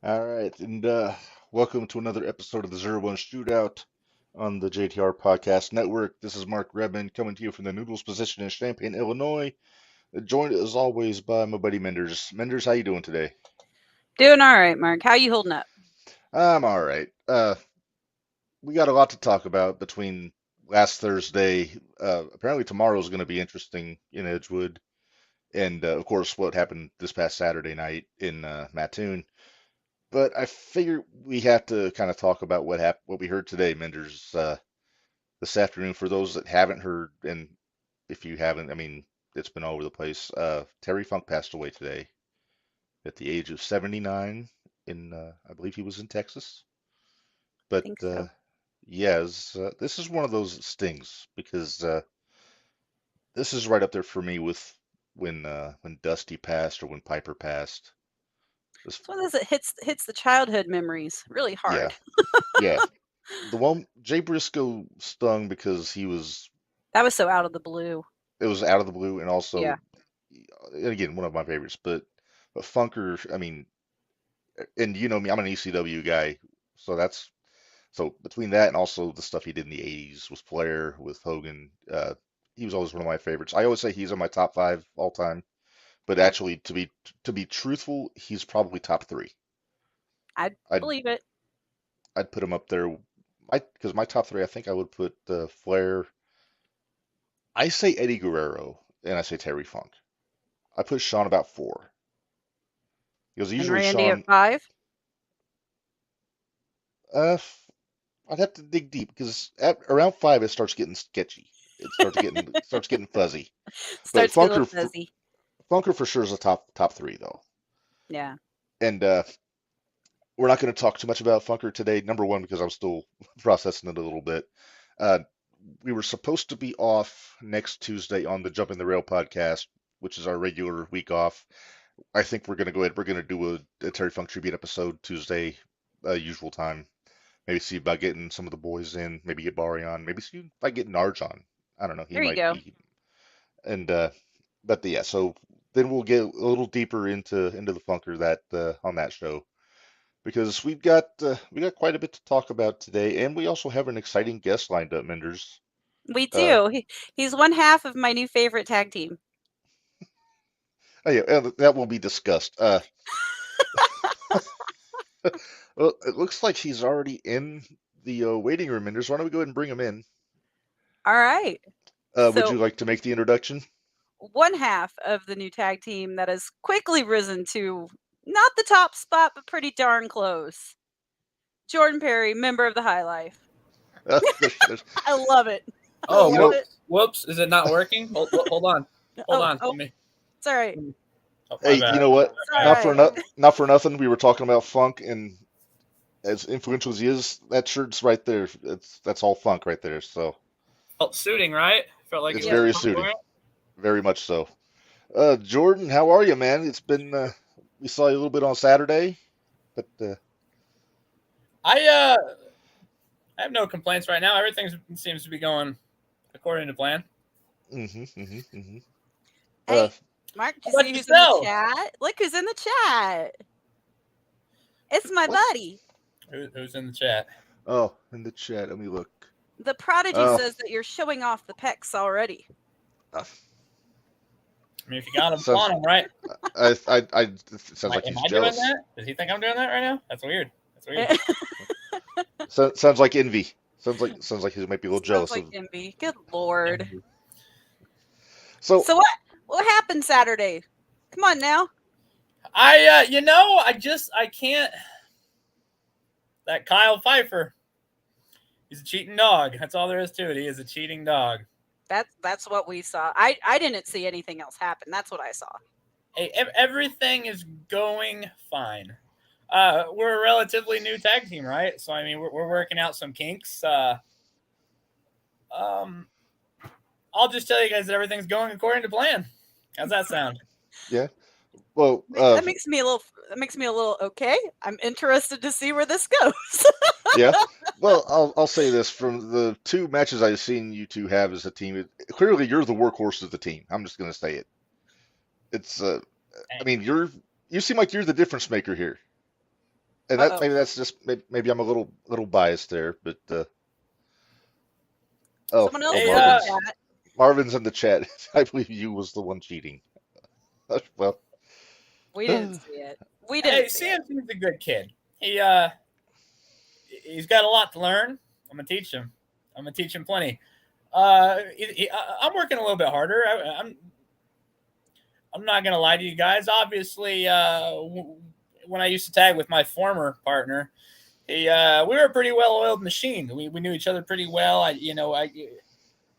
All right, and welcome to another episode of the Zero One Shootout on the JTR Podcast Network. This is Mark Redmond coming to you from the Noodles position in Champaign, Illinois. Joined as always by my buddy Minderz. Minderz, how you doing today? Doing all right, Mark. How you holding up? I'm all right. We got a lot to talk about between last Thursday. Apparently tomorrow is going to be interesting in Edgewood, and of course what happened this past Saturday night in Mattoon. But I figure we have to kind of talk about what we heard today, Menders, this afternoon. For those that haven't heard, and if you haven't, I mean, it's been all over the place. Terry Funk passed away today at the age of 79 in, I believe he was in Texas. I But think so. yes, this is one of those that stings because this is right up there for me with when Dusty passed or when Piper passed. This, It's one of those that hits the childhood memories really yeah, hard. yeah. The one Jay Briscoe stung because he was That was so out of the blue. it was out of the blue and Yeah. also again one of my favorites. But Funker, I mean, and you know me, I'm an ECW guy, so that's so between that and also the stuff he did in the '80s with Flair, with Hogan, he was always one of my favorites. I always say he's in my top five all time, but Yep. actually to be truthful, he's probably top three. I I'd believe it. I'd put him up there. Because my top three, I think I would put Flair. I say Eddie Guerrero, and I say Terry Funk. I put Sean about four because And usually Randy at Sean, 5. uh, I'd have to dig deep because at around five it starts getting sketchy. It starts getting fuzzy. But Starts getting a little Funker fuzzy. for sure is a top three though. Yeah. And we're not going to talk too much about Funker today. Number one because I'm still processing it a little bit. Uh, we were supposed to be off next Tuesday on the Jumping the Rail podcast, which is our regular week off. I think we're going to go ahead. We're going to do a Terry Funk tribute episode Tuesday, usual time. Maybe see about getting some of the boys in. Maybe get Bari on. Maybe see about getting Narge on. I don't know. He There you might go. be. And yeah. So then we'll get a little deeper into the Funker that on that show because we got quite a bit to talk about today, and we also have an exciting guest lined up, Menders. We Uh, do. He's one half of my new favorite tag team. oh yeah, that will be discussed. Well, it looks like he's already in the waiting room, Menders. Why don't we go ahead and bring him in? All right. Would you So, like to make the introduction? one half of the new tag team that has quickly risen to not the top spot, but pretty darn close. Jordan Perry, member of the High Life. There's, I love it. I Oh, you love know, it. whoops! Is it not working? Hold on. Hold Oh, on. oh, Let me. it's all right. Oh, my hey, you bad. know what? It's all Bad. right. Not for nothing. We were talking about funk, and as influential as he is, that shirt's right there. That's all funk right there. So Felt suiting, right? Felt like it's it was Yep. very on suiting, point. very much so. Jordan, how are you, man? It's been we saw you a little bit on Saturday, but I I have no complaints right now. Everything seems to be going according to plan. hmm hmm hmm Uh, Hey, Mark, do How you about see who's in the yourself? chat? Look who's in the chat. It's my what? buddy. Who's in the chat? Oh, in the chat. Let me look. The Prodigy Oh, says that you're showing off the pecs already. uh, I mean, if you got them, sounds. flaunt them, right? It sounds like Am he's I doing jealous. that? Does he think I'm doing that right now? That's weird. That's weird. Sounds like envy. Sounds like he might be a little Sounds jealous like of. envy. Good lord. So, So what happened Saturday? Come on now. I can't. That Kyle Pfeiffer, he's a cheating dog. That's all there is to it. He is a cheating dog. That's what we saw. I didn't see anything else happen. That's what I saw. Hey, everything is going fine. We're a relatively new tag team, right? So I mean, we're working out some kinks. Um, I'll just tell you guys that everything's going according to plan. How's that sound? yeah. Well, That makes me a little. That makes me a little okay. I'm interested to see where this goes. yeah. Well, I'll say this from the two matches I've seen you two have as a team. Clearly, you're the workhorse of the team. I'm just gonna say it. It's I mean, you seem like you're the difference maker here. And that maybe that's just maybe I'm a little biased there, but Someone else Hey, in the chat. Marvin's in the chat. I believe you was the one cheating. Well, We didn't see it. We Hey, didn't see it. CMC's a good kid. He's got a lot to learn. I'm gonna teach him. I'm gonna teach him plenty. I'm working a little bit harder. I'm not gonna lie to you guys. Obviously, when I used to tag with my former partner, we were a pretty well-oiled machine. We knew each other pretty well. I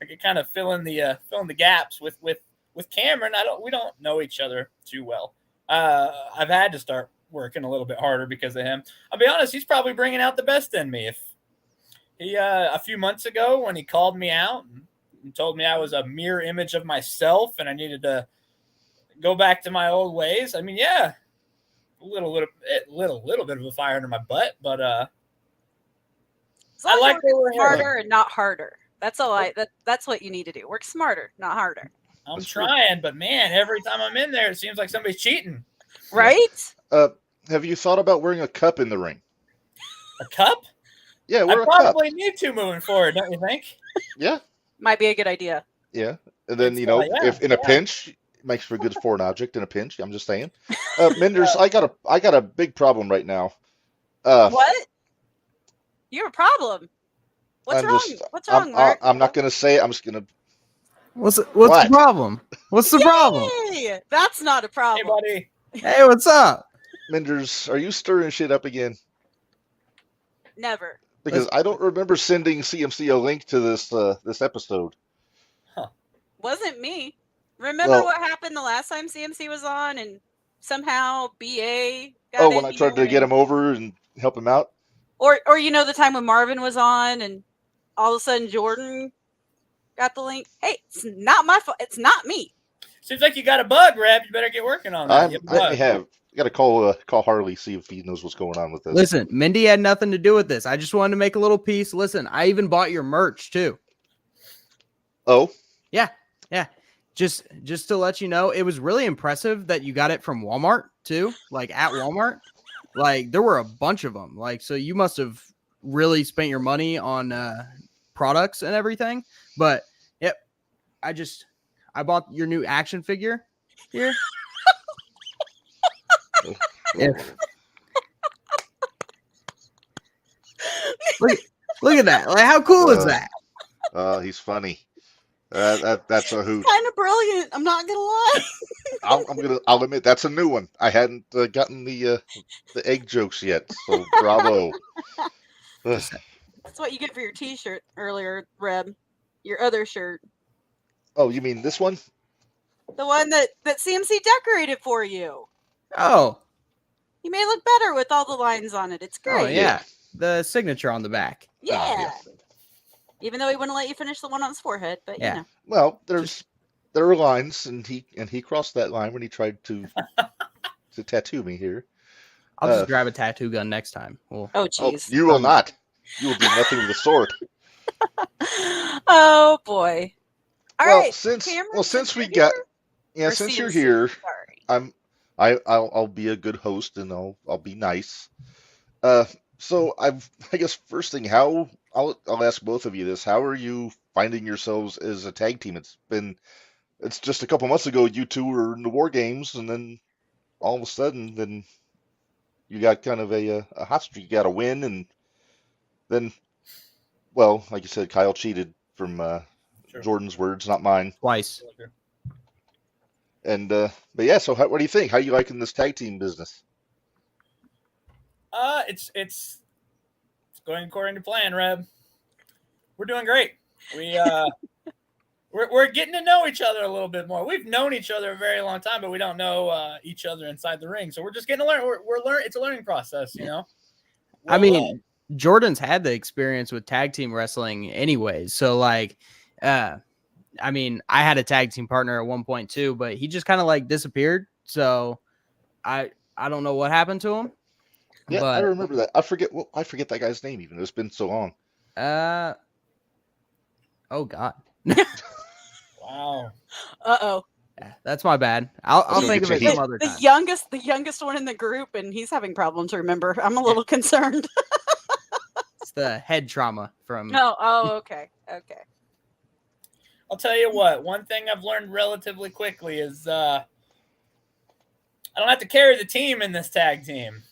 could kind of fill in the gaps with Cameron. We don't know each other too well. I've had to start working a little bit harder because of him. I'll be honest, he's probably bringing out the best in me. If he a few months ago when he called me out and told me I was a mirror image of myself and I needed to go back to my old ways. I mean, yeah, a little bit of a fire under my butt, but I like where we're smarter and not harder. That's all that's what you need to do. Work smarter, not harder. I'm trying, but man, every time I'm in there, it seems like somebody's cheating. Right? Have you thought about wearing a cup in the ring? A cup? Yeah, I wear a probably cup. need to moving forward, don't you think? Yeah. Might be a good idea. Yeah, and then if in a pinch, it makes for a good foreign object in a pinch. I'm just saying. Minderz, I got a big problem right now. What? You have a problem? What's wrong? What's wrong, Mark? I'm not gonna say it. I'm just gonna. What's the problem? What's the problem? That's not a problem. Hey, buddy. Hey, what's up? Minders, are you stirring shit up again? Never. Because I don't remember sending CMC a link to this episode. Huh. Wasn't me. Remember what happened the last time CMC was on and somehow BA got when I tried to get him over and help him out? Or the time when Marvin was on and all of a sudden Jordan got the link. Hey, it's not my fault. It's not me. Seems like you got a bug, Reb. You better get working on that. I have. Got to call Harley, see if he knows what's going on with this. Listen, Mindy had nothing to do with this. I just wanted to make a little piece. Listen, I even bought your merch too. Oh? Yeah. Just to let you know, it was really impressive that you got it from Walmart too, like at Walmart. Like there were a bunch of them. Like, so you must have really spent your money on products and everything. But yep, I bought your new action figure here. Look at that! Like, how cool is that? He's funny. That's a hoot. Kind of brilliant. I'm not gonna lie. I'll admit that's a new one. I hadn't gotten the egg jokes yet. So bravo. That's what you get for your T-shirt earlier, Reb. Your other shirt. Oh, you mean this one? The one that CMC decorated for you. Oh. You may look better with all the lines on it. It's great. Oh, yeah. The signature on the back. Yeah. Even though he wouldn't let you finish the one on his forehead, but yeah. you know. Well, there are lines, and he crossed that line when he tried to tattoo me here. I'll just grab a tattoo gun next time. Oh, jeez. You will not. You will do nothing of the sort. Oh boy. All right. Since you're CMC? here, Sorry. I'll be a good host and I'll be nice. So I guess first thing, I'll ask both of you this: how are you finding yourselves as a tag team? It's just a couple months ago you two were in the War Games, and then all of a sudden, then you got kind of a hot streak. You got a win, and then, well, like you said, Kyle cheated from Jordan's words, not mine. Twice. And but yeah, so what do you think? How are you liking this tag team business? It's going according to plan, Reb. We're doing great. We're getting to know each other a little bit more. We've known each other a very long time, but we don't know each other inside the ring. So we're just getting to learn. We're learning. It's a learning process, you know. I mean, Jordan's had the experience with tag team wrestling anyways. So like, I mean, I had a tag team partner at one point too, but he just kind of like disappeared. So I don't know what happened to him. Yeah, but, I remember that. I forget that guy's name even. It's been so long. Oh God. Wow. Uh-oh. Yeah, that's my bad. I'll gonna think get of you it heat. some other The time. youngest one in the group, and he's having problems. Remember, I'm a little concerned. It's the head trauma from. Okay. I'll tell you what. One thing I've learned relatively quickly is I don't have to carry the team in this tag team.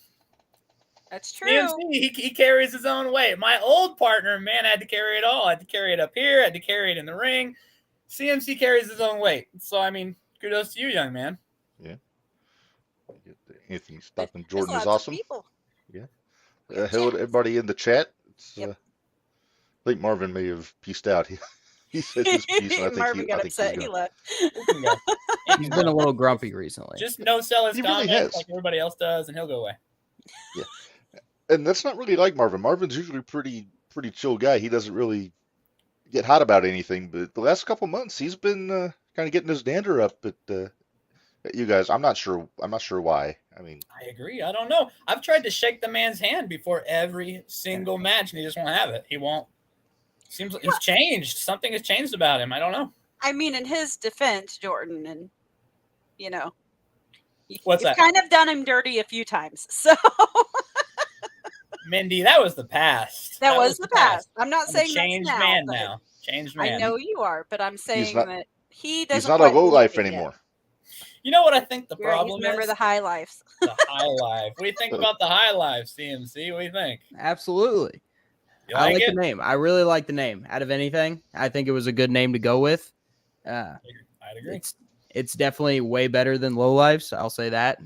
That's true. CMC, he carries his own weight. My old partner, man, had to carry it all. I had to carry it up here. I had to carry it in the ring. CMC carries his own weight. So, I mean, kudos to you, young man. Yeah. Anthony Stockton There's Jordan is lots of awesome. people. Yeah. We have Hello to chats. everybody in the chat. Yep. I think Marvin may have pieced out. He said his piece, and I think Marvin got I think he's upset. He gonna. left. He's been a little grumpy recently. Just no sell his He really comments has. like everybody else does, and he'll go away. Yeah. And that's not really like Marvin. Marvin's usually a pretty chill guy. He doesn't really get hot about anything. But the last couple months, he's been kind of getting his dander up at you guys. I'm not sure why. I mean, I agree. I don't know. I've tried to shake the man's hand before every single match, and he just won't have it. He won't. Seems like he's changed. Something has changed about him. I don't know. I mean, in his defense, Jordan, and What's you've that? kind of done him dirty a few times. So Mindy, that was the past. that was the past. I'm not I'm a saying changed that's man but now. Changed man. I know you are, but I'm saying not- that he doesn't. he's not a quite low believe life it yet. anymore. You know what I think the You're right, he's problem a member is? of the high lives. The high life. What do you think about the high life, CMC? What do you think? Absolutely. You I like like it? the name. I really like the name. Out of anything, I think it was a good name to go with. I'd agree. It's definitely way better than Low Lives. I'll say that.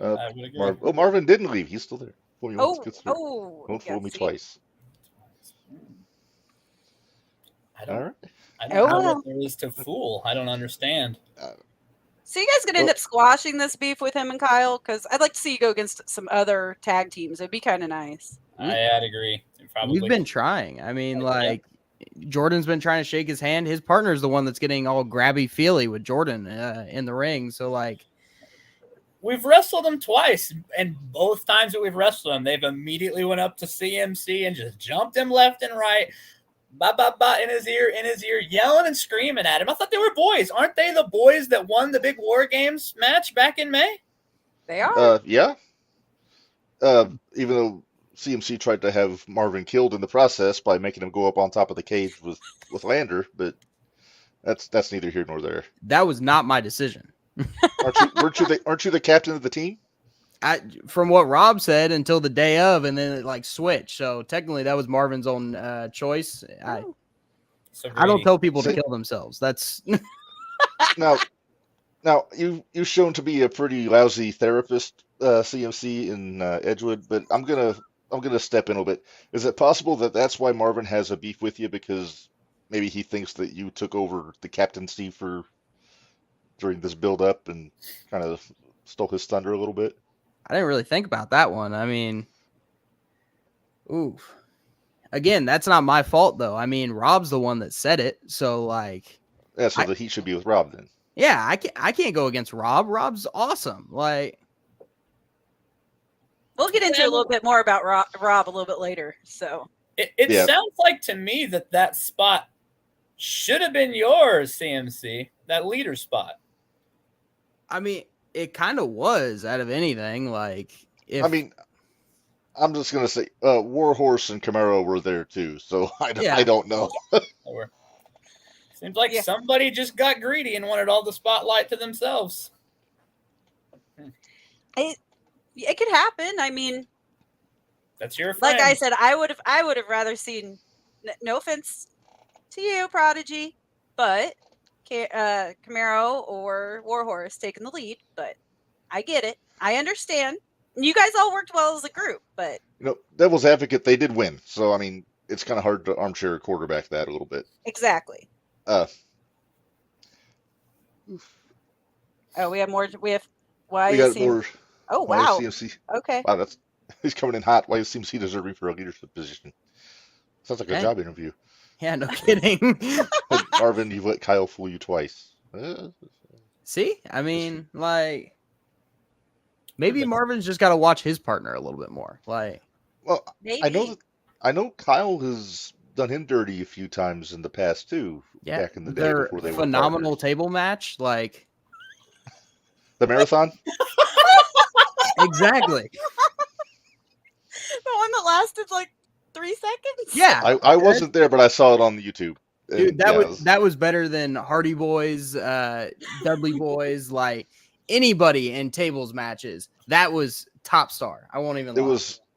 I would agree. Marvin didn't leave. He's still there. Fool me once, gets through. Don't fool yeah, me see? twice. I don't, All right. I don't know well. what there is to fool. I don't understand. So you guys gonna end up squashing this beef with him and Kyle? Because I'd like to see you go against some other tag teams. It'd be kind of nice. I'd agree. Probably. We've been trying. I mean, like Jordan's been trying to shake his hand. His partner's the one that's getting all grabby feely with Jordan in the ring. So like, we've wrestled them twice, and both times that we've wrestled them, they've immediately went up to CMC and just jumped him left and right, in his ear, yelling and screaming at him. I thought they were boys. Aren't they the boys that won the big War Games match back in May? They are. Yeah. Even though CMC tried to have Marvin killed in the process by making him go up on top of the cage with Lander, but that's neither here nor there. that was not my decision. Aren't you the captain of the team? From what Rob said until the day of, and then it like switched. So technically, that was Marvin's own choice. So I don't greedy. tell people to kill themselves. That's Now you've shown to be a pretty lousy therapist, CMC in Edgewood, but I'm gonna step in a little bit. Is it possible that that's why Marvin has a beef with you, because maybe he thinks that you took over the captaincy during this build up and kind of stole his thunder a little bit? I didn't really think about that one. I mean, oof. Again, that's not my fault though. I mean, Rob's the one that said it, so like, Yeah, so the heat should be with Rob then. yeah, I can't go against Rob. Rob's awesome. Like, We'll get into a little bit more about Rob a little bit later. So It sounds like to me that spot should have been yours, CMC, that leader spot. I mean, it kind of was out of anything. Like, if I mean, I'm just gonna say Warhorse and Camaro were there too, so I don't know. Seems like somebody just got greedy and wanted all the spotlight to themselves. it could happen. I mean, that's your friend. like I said, I would have rather seen. No offense to you, Prodigy, but Camaro or Warhorse taking the lead. But I get it. I understand. You guys all worked well as a group, but devil's advocate, they did win. So I mean, it's kind of hard to armchair quarterback that a little bit. Exactly. We have more. We have why we got more. Oh wow. CMC. Okay. Wow, he's coming in hot. Why is CMC deserving for a leadership position? Sounds like a job interview. Yeah, no kidding. Hey, Marvin, you've let Kyle fool you twice. See, I mean, like, maybe Marvin's just got to watch his partner a little bit more. Like, well, Maybe. I know Kyle has done him dirty a few times in the past too. Yeah, Back in the day their before they were phenomenal partners. table match. Like The marathon. exactly. The one that lasted like 3 seconds. Yeah, I wasn't there, but I saw it on the YouTube. dude, And, yeah, it was- that was better than Hardy Boys, Dudley Boys, like anybody in tables matches. That was top star. I won't even. it lie.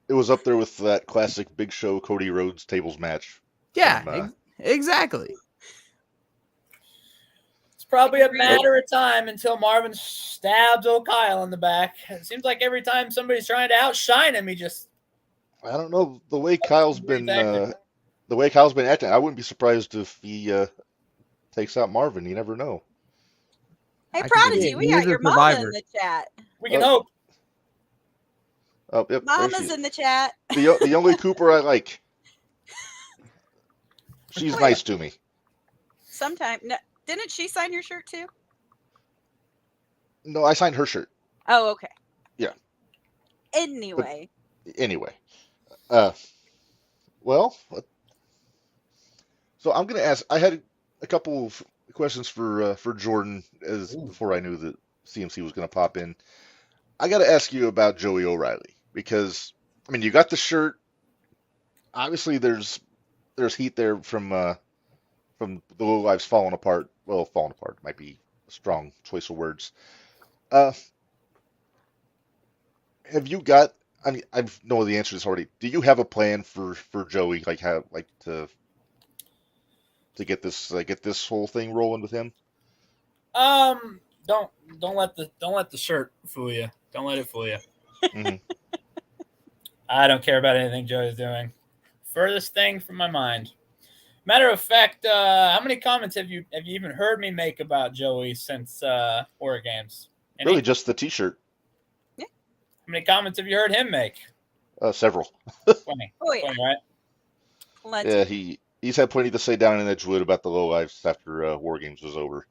was up there with that classic Big Show Cody Rhodes tables match. Yeah, from, exactly. It's probably a matter of time until Marvin stabs old Kyle in the back. It seems like every time somebody's trying to outshine him, he just I don't know the way Kyle's Weird been tactic. the way Kyle's been acting. I wouldn't be surprised if he takes out Marvin. You never know. Hey, I can Prodigy, get we he got is a your mama in survivor. the chat. we can Oh. hope. Oh, yep, there she Mama's is. in the chat. The only Cooper I like. She's Oh, yeah. nice to me. Sometime. No, didn't she sign your shirt too? No, I signed her shirt. Oh, okay. Yeah. Anyway, Anyway, well, so I'm gonna ask. I had a couple of questions for Jordan before I knew that CMC was gonna pop in. I got to ask you about Joey O'Reilly because I mean you got the shirt. Obviously, there's heat there from the Low Lives falling apart. Well, falling apart might be a strong choice of words. Have you got? I mean, I know the answer to this already. Do you have a plan for Joey? Like how to get this whole thing rolling with him? Don't let the shirt fool you. Don't let it fool you. Mhm. I don't care about anything Joey's doing. Furthest thing from my mind. Matter of fact, how many comments have you even heard me make about Joey since War Games? Any? Really, just the T-shirt. How many comments have you heard him make? Several. 20. Oh, yeah. 20, right? plenty. Yeah, he's had plenty to say down in Edgewood about the Low Lives after War Games was over.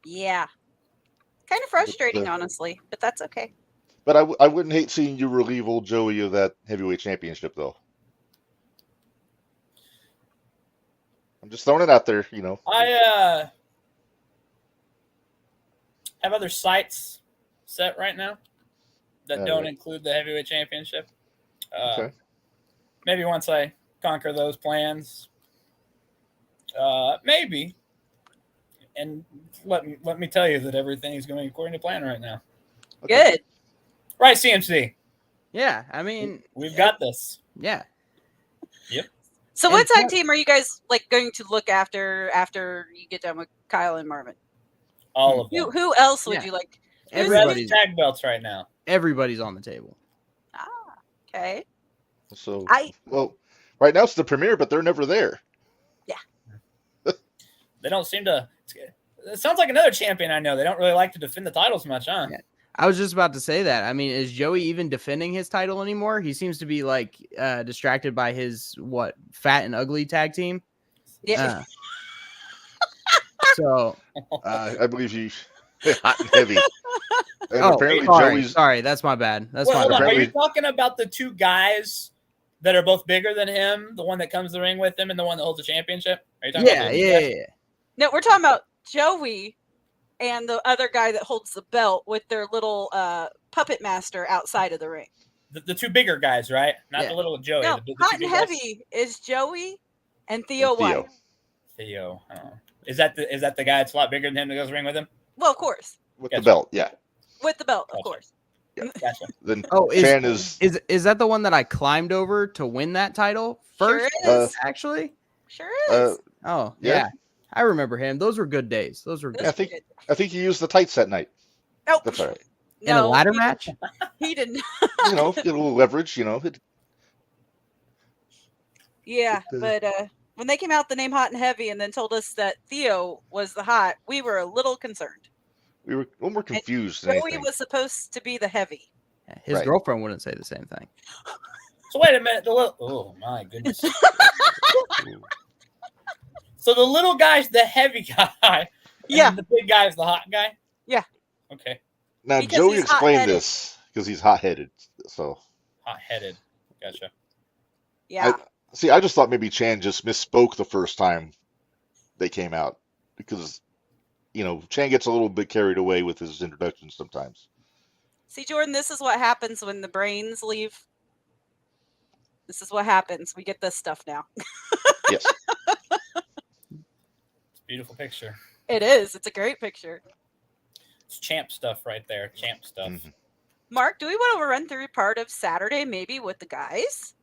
Yeah. Kind of frustrating, honestly, but that's okay. But I wouldn't hate seeing you relieve old Joey of that heavyweight championship, though. I'm just throwing it out there, you know. I have other sights set right now that don't right. include the heavyweight championship. Okay. Maybe once I conquer those plans, maybe. And let me tell you that everything is going according to plan right now. Okay. Good. Right, CMC. Yeah, I mean, We've got this. yeah. So, And what tag what- team are you guys like going to look after you get done with Kyle and Marvin? All of them. Who else would Yeah. you like? Who's Everybody's tag belts right now. everybody's on the table. Ah, okay. So, I- well, right now it's the premiere, but they're never there. They don't seem to. It sounds like another champion I know. They don't really like to defend the titles much, huh? Yeah. I was just about to say that. I mean, is Joey even defending his title anymore? He seems to be like distracted by his fat and ugly tag team. Yeah. So, I believe you hot and heavy. And oh, apparently sorry, Joey's that's my bad. That's Well, my hold on. bad. Are you Apparently- talking about the two guys that are both bigger than him? The one that comes to the ring with him and the one that holds the championship? Are you talking Yeah, about those yeah, guys? yeah. No, we're talking about Joey and the other guy that holds the belt with their little puppet master outside of the ring. The two bigger guys, right? Not Yeah. the little Joey. No, the two hot and big guys. heavy is Joey and Theo and Theo. White. Theo. Oh. Is that the guy that's a lot bigger than him that goes to the ring with him? Well, of course, with Gotcha. the belt. Yeah. with the belt, of Gotcha. course. Gotcha. Then Oh, Chan is that the one that I climbed over to win that title first? Sure is. Actually. Sure is. Oh, Yeah. yeah. I remember him. Those were good days. Those were Those good. I are think- good. I think he used the tights that night. Nope. That's all right. In a No, ladder match? he didn't. You know, get a little leverage. You know, Yeah, But, but when they came out the name Hot and Heavy and then told us that Theo was the hot, we were a little concerned. we were more confused than Joey anything. was supposed to be the heavy. His Right. girlfriend wouldn't say the same thing. So wait a minute. Oh my goodness. So the little guy's the heavy guy. and Yeah. The big guy's the hot guy. Yeah. Okay. Now Because Joey he's explained hot-headed. this because he's hot-headed. So Hot headed. Gotcha. Yeah. See, I just thought maybe Chan just misspoke the first time they came out because, Chan gets a little bit carried away with his introductions sometimes. See, Jordan, this is what happens when the brains leave. This is what happens. We get this stuff now. Yes. It's a beautiful picture. It is. It's a great picture. It's champ stuff right there. Champ stuff. Mhm. Mark, do we want to run through part of Saturday maybe with the guys?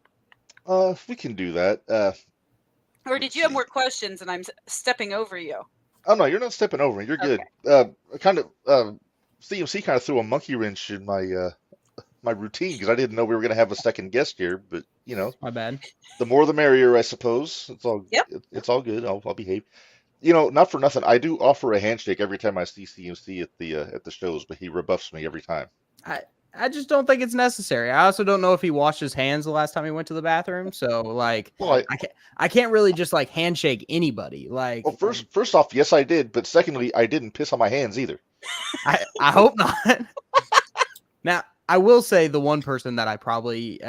We can do that. Or did you have more questions and I'm stepping over you? Oh no, you're not stepping over me. You're good. CMC kind of threw a monkey wrench in my routine because I didn't know we were going to have a second guest here. But My bad. the more the merrier, I suppose. It's all. Yep. It's all good. I'll behave. Not for nothing. I do offer a handshake every time I see CMC at the shows, but he rebuffs me every time. I just don't think it's necessary. I also don't know if he washed his hands the last time he went to the bathroom. So like, Well, I can't really just like handshake anybody. Like, well, first off, yes, I did, but secondly, I didn't piss on my hands either. I hope not. Now, I will say the one person that I probably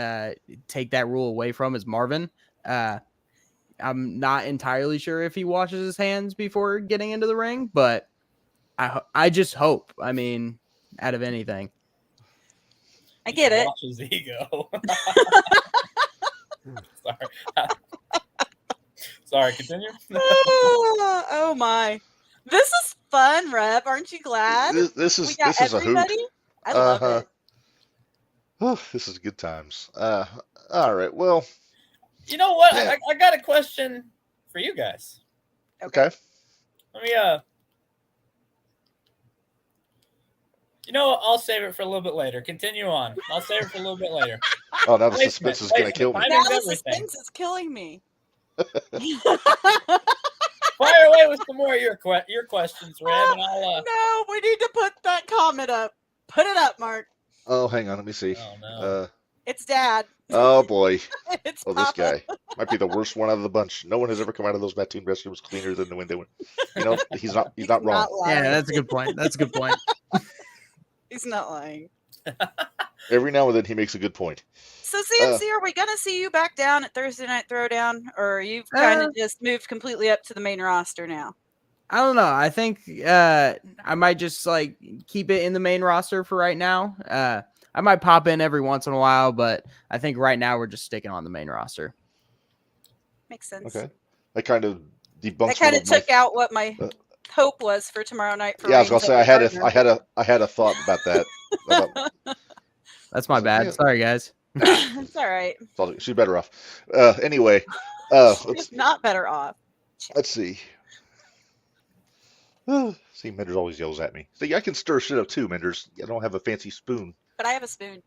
take that rule away from is Marvin. I'm not entirely sure if he washes his hands before getting into the ring, but I just hope. I mean, out of anything. I get it. Watch his ego. Sorry. Sorry, continue. Oh my. This is fun, Reb. Aren't you glad? This We is got this is a hoot. everybody. I love it. Oh, this is good times. All right. Well, You know what? Yeah. I got a question for you guys. okay. Let me I'll save it for a little bit later. Continue on. I'll save it for a little bit later. Oh, now the Placement, suspense is going to kill me. placement. Now Timing's the everything. suspense is killing me. Fire away with some more of your questions, Reb, and I'll No, we need to put that comment up. Put it up, Mark. Oh, hang on. Let me see. Oh no. It's Dad. Oh boy. It's Oh, this Papa. guy might be the worst one out of the bunch. No one has ever come out of those Mattoon restrooms cleaner than the window one. He's not wrong. lying. Yeah, that's a good point. That's a good point. He's not lying. Every now and then he makes a good point. So CMC, are we gonna see you back down at Thursday Night Throwdown, or you've kind of just moved completely up to the main roster now? I don't know. I think I might just like keep it in the main roster for right now. I might pop in every once in a while, but I think right now we're just sticking on the main roster. Makes sense. Okay. That kind of debunks. I kind one of my- took out what my hope was for tomorrow night. For Yeah, I was gonna Reigns say over Gardner. I had a thought about that. That's my bad. Yeah. Sorry, guys. It's all right. She's better off. Anyway, She's not better off. let's see. See, Minderz always yells at me. See, I can stir shit up too, Minderz. I don't have a fancy spoon. But I have a spoon.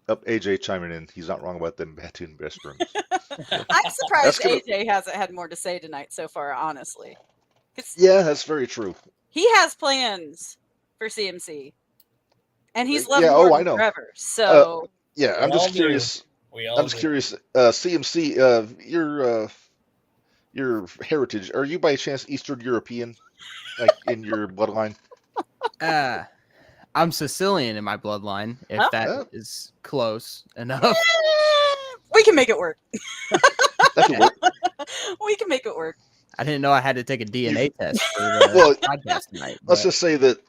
Up, AJ chiming in. He's not wrong about them Mattoon restrooms. I'm surprised gonna- AJ hasn't had more to say tonight so far, honestly. 'Cause Yeah, that's very true. he has plans for CMC. And he's loved Yeah, Gordon I know. forever. So Yeah, I'm We all just do. curious. We all I'm just do. curious. CMC, your heritage. Are you by chance Eastern European, like in your bloodline? I'm Sicilian in my bloodline, if Oh. that is close enough. we can make it work. That could work. We can make it work. I didn't know I had to take a DNA test for the Well, podcast tonight. Let's but- just say that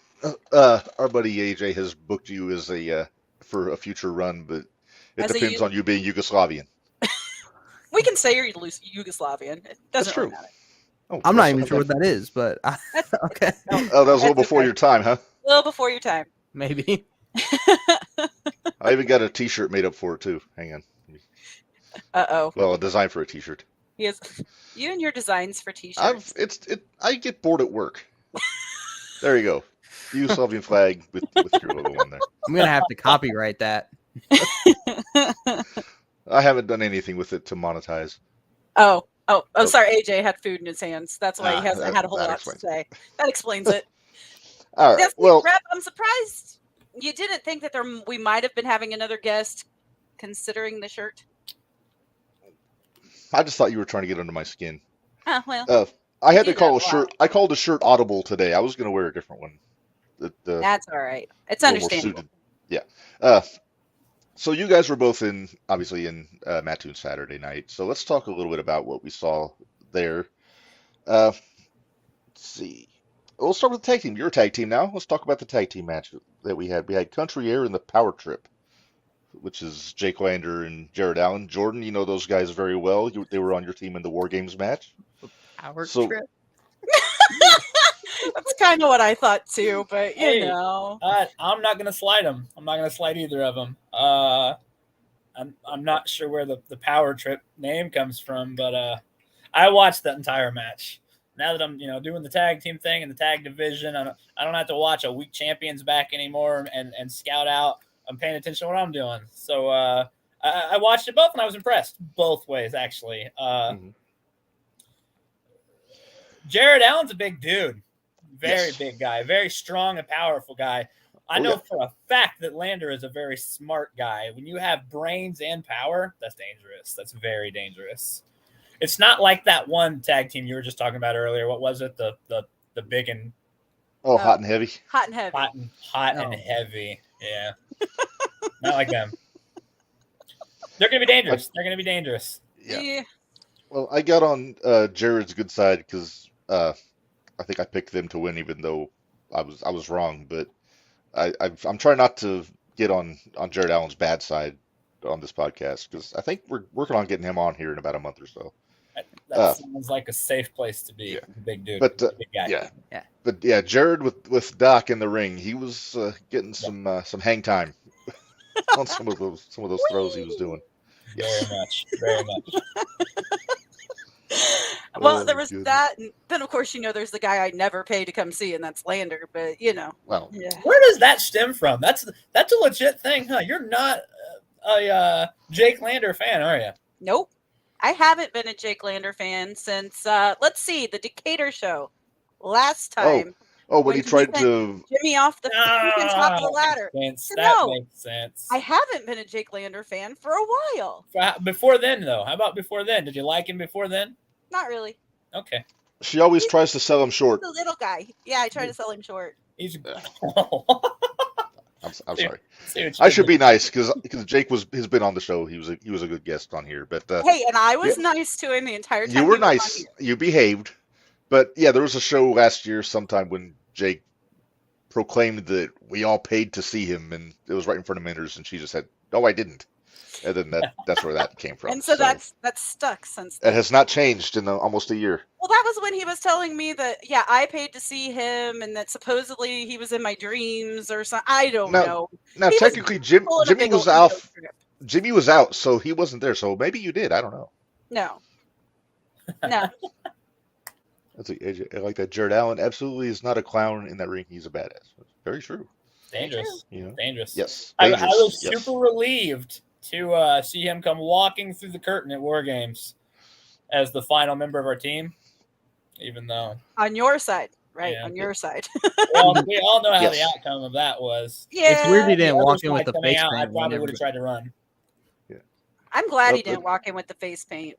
our buddy AJ has booked you as for a future run, but it As a depends on you being Yugoslavian. We can say you're Yugoslavian. It doesn't That's really true. matter. Oh, I'm not that's- even sure what that is, but okay, Oh, that was a little That's before okay. your time, huh? A little before your time. maybe. I even got a T-shirt made up for it too. Hang on. Uh-oh. Well, a design for a T-shirt. He has you and your designs for t-shirts. I get bored at work. There you go. Yugoslavian flag with your logo on there. I'm gonna have to copyright that. I haven't done anything with it to monetize. Oh, sorry. AJ had food in his hands. That's why he hasn't that- had a whole that lot to explains say. That explains it. All right. Yes, Well, Rep, I'm surprised you didn't think that we might have been having another guest considering the shirt. I just thought you were trying to get under my skin. Well, I had do to call a that a shirt. I called a shirt audible today. I was going to wear a different one. that's all right. It's a little more understandable. suited. Yeah. So you guys were both obviously in Mattoon Saturday night. So let's talk a little bit about what we saw there. Let's see. We'll start with the tag team. You're a tag team now. Let's talk about the tag team match that we had. We had Country Air and the Power Trip, which is Jake Lander and Jared Allen. Jordan, you know those guys very well. They were on your team in the War Games match. Power So trip. That's kind of what I thought too, but Hey, you know. I'm not gonna slide them. I'm not gonna slide either of them. I'm not sure where the Power Trip name comes from, but I watched that entire match. Now that I'm doing the tag team thing and the tag division, I don't have to watch a weak champions back anymore and scout out. I'm paying attention to what I'm doing. So I watched it both and I was impressed both ways actually. mhm. Jared Allen's a big dude, very Yes. big guy, very strong and powerful guy. I Oh, know yeah. for a fact that Lander is a very smart guy. When you have brains and power, that's dangerous. That's very dangerous. It's not like that one tag team you were just talking about earlier. What was it? The big and Oh, hot and heavy. Hot and heavy. hot and No. heavy. Yeah, not like them. They're gonna be dangerous. They're gonna be dangerous. Yeah. Well, I got on Jared's good side because I think I picked them to win, even though I was wrong. But I'm trying not to get on Jared Allen's bad side on this podcast because I think we're working on getting him on here in about a month or so. That sounds like a safe place to be. Yeah. Big dude, But big guy. yeah, Yeah. but yeah, Jared with Doc in the ring, he was getting some hang time on some of those throws he was doing. Very much, very much. Well, Oh, there was goodness. that, and then of course there's the guy I never pay to come see, and that's Lander. But Well, yeah. Where does that stem from? That's a legit thing, huh? You're not a Jake Lander fan, are you? Nope. I haven't been a Jake Lander fan since let's see, the Decatur show last time. when When he he tried sent to, Jimmy off the freaking top of the ladder. Makes sense. So That no. makes sense. I haven't been a Jake Lander fan for a while. Before then, though, how about before then? Did you like him before then? Not really. Okay, she always tries to sell him short. The little guy. Yeah, I tried to sell him short. he's. I'm sorry. See what you I did should there. be nice because Jake has been on the show. He was a good guest on here, but Hey, and I was nice to him the entire time. you he were was on nice. here. You behaved. But yeah, there was a show last year sometime when Jake proclaimed that we all paid to see him, and it was right in front of Minderz, and she just said, "No, I didn't." And then that's where that came from. And so that's stuck since it then. has not changed in almost a year. Well, that was when he was telling me that, yeah, I paid to see him and that supposedly he was in my dreams or something. I don't know. Now, He was technically, Pulling a Jimmy big was old out. ego trip. Jimmy was out, so he wasn't there. So maybe you did. I don't know. No. No. I like that. Jared Allen absolutely is not a clown in that ring. He's a badass. Very true. Dangerous. You know. Dangerous. Yes. I Dangerous. was Yes. super relieved to see him come walking through the curtain at War Games as the final member of our team, even though On your side. Right. Yeah. On your side. we all know how Yes. the outcome of that was. Yeah. It's weird he didn't The walk other in with side the coming face out, I paint. probably would have tried to run. I'm glad he Well, didn't walk in with the face paint.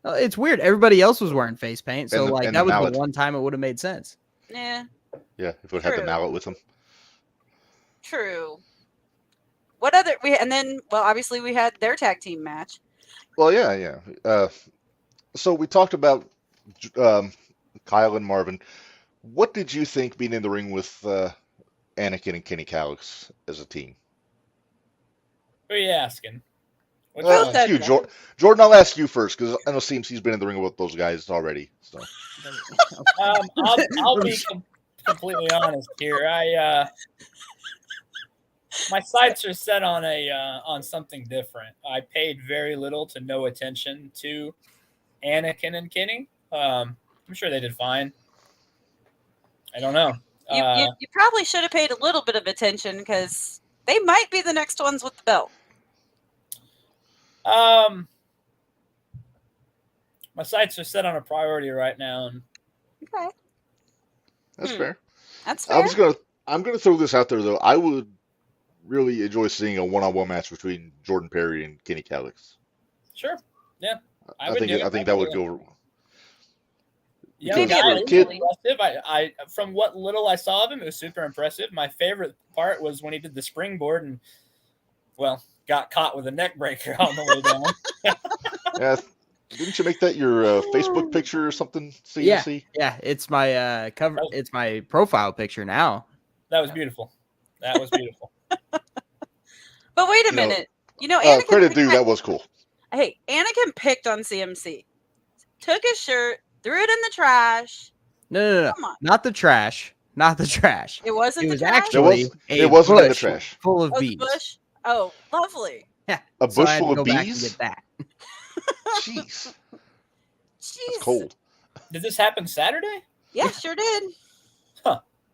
It's weird. Everybody else was wearing face paint, so And the that was mallet. the one time it would have made sense. Yeah. Yeah, if it had the True. mallet with him. True. What other and then obviously we had their tag team match. Well, yeah. So we talked about Kyle and Marvin. What did you think being in the ring with Anakin and Kenny Calix as a team? Who are you asking? Which Well, one? that- You, Jordan. I'll ask you first because I know he's been in the ring with those guys already. So I'll be completely honest here. My sights are set on something different. I paid very little to no attention to Anakin and Kenny. I'm sure they did fine. I don't know. You probably should have paid a little bit of attention because they might be the next ones with the belt. My sights are set on a priority right now, and Okay. that's fair. That's fair. I'm gonna throw this out there though. I would really enjoy seeing a one-on-one match between Jordan Perry and Kenny Calix. sure, yeah, I would think do it. I think that would go over well. Yeah, Maybe guy a is little. impressive. I from what little I saw of him, it was super impressive. My favorite part was when he did the springboard, and well, got caught with a neck breaker on the way down. Yeah, didn't you make that your Facebook picture or something? Yeah, CMC. yeah. It's my cover. It's my profile picture now. That was beautiful. That was beautiful. But wait a You know, minute. Anakin credit picked due, that was cool. Hey, Anakin picked on CMC. Took his shirt, threw it in the trash. No. Come on. Not the trash. Not the trash. It wasn't It the was trash? actually It wasn't in the bush trash. full of Oh, the bees. bush? Oh, lovely. Yeah. A So I bush had full to of go back and bees? get that. Jeez, Jeez. that's cold. Did this happen Saturday? Yeah, sure did.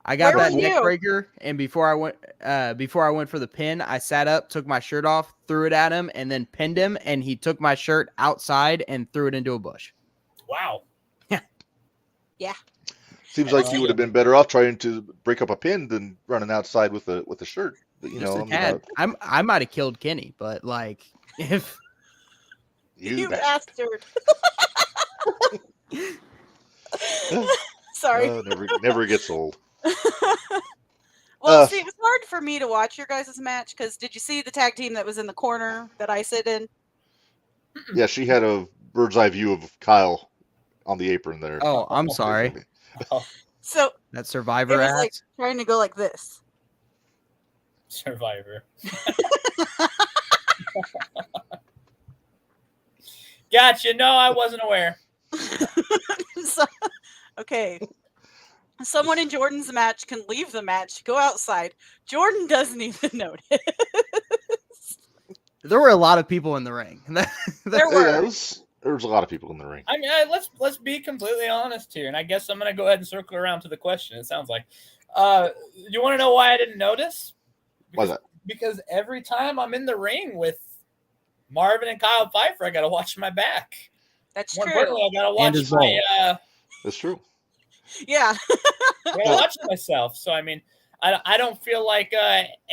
I got Where that were neck you? breaker, and before I went for the pin, I sat up, took my shirt off, threw it at him, and then pinned him. And he took my shirt outside and threw it into a bush. Wow. Seems like you would have been better off trying to break up a pin than running outside with a shirt. But, Just a tad. I might have killed Kenny, but like if You bastard. Sorry. Never gets old. Well, see, it was hard for me to watch your guys' match because did you see the tag team that was in the corner that I sit in? Yeah, she had a bird's eye view of Kyle on the apron there. oh, I'm sorry, So that it Survivor was act. like trying to go like this. Survivor. Gotcha. No, I wasn't aware. So, okay. Someone in Jordan's match can leave the match, go outside. Jordan doesn't even notice. There were a lot of people in the ring. There were. Yeah, there was a lot of people in the ring. I mean, let's be completely honest here, and I guess I'm gonna go ahead and circle around to the question. It sounds like, you want to know why I didn't notice? Why's that? Because every time I'm in the ring with Marvin and Kyle Pfeiffer, I gotta watch my back. That's More true. importantly, I gotta And watch his my That's true. Yeah. I gotta watch myself. So I mean, I don't feel like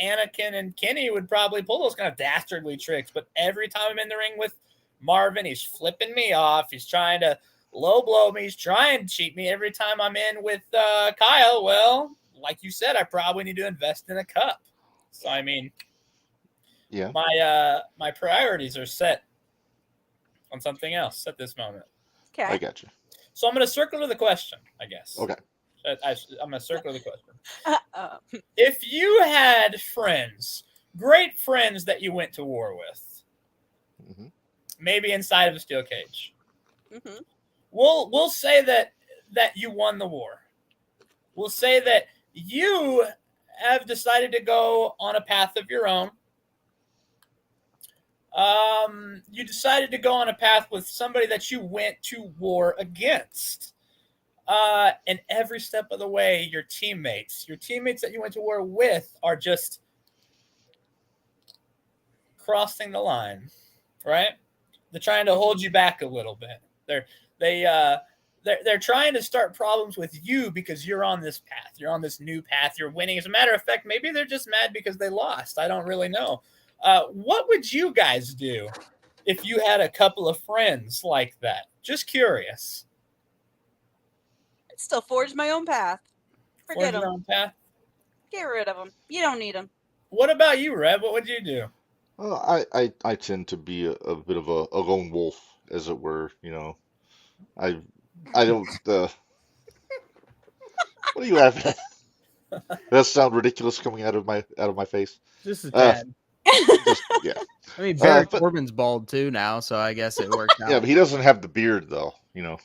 Anakin and Kenny would probably pull those kind of dastardly tricks. But every time I'm in the ring with Marvin, he's flipping me off. He's trying to low blow me. He's trying to cheat me. Every time I'm in with Kyle, well, like you said, I probably need to invest in a cup. So I mean, Yeah. my priorities are set on something else at this moment. Okay. I got you. So I'm going to circle to the question, I guess. Okay. I'm going to circle to the question. If If you had friends, great friends that you went to war with, hmm maybe inside of a steel cage, mhm. we'll say that you won the war. We'll say that you have decided to go on a path of your own. You decided to go on a path with somebody that you went to war against. And every step of the way, your teammates that you went to war with are just crossing the line, right? They're trying to hold you back a little bit. They're trying to start problems with you because you're on this path. You're on this new path. You're winning. As a matter of fact, maybe they're just mad because they lost. I don't really know. What would you guys do if you had a couple of friends like that? Just curious. I'd still forge my own path. Forget Forge your them. own path. Get rid of them. You don't need them. What about you, Rev? What would you do? Well, I tend to be a bit of a lone wolf, as it were. You know, I don't. What are you laughing at? Does that sound ridiculous coming out of my face? Just a tad. Just, yeah. I mean, Barry but- Corbin's bald too now, so I guess it worked out. Yeah, but he doesn't have the beard though. You know,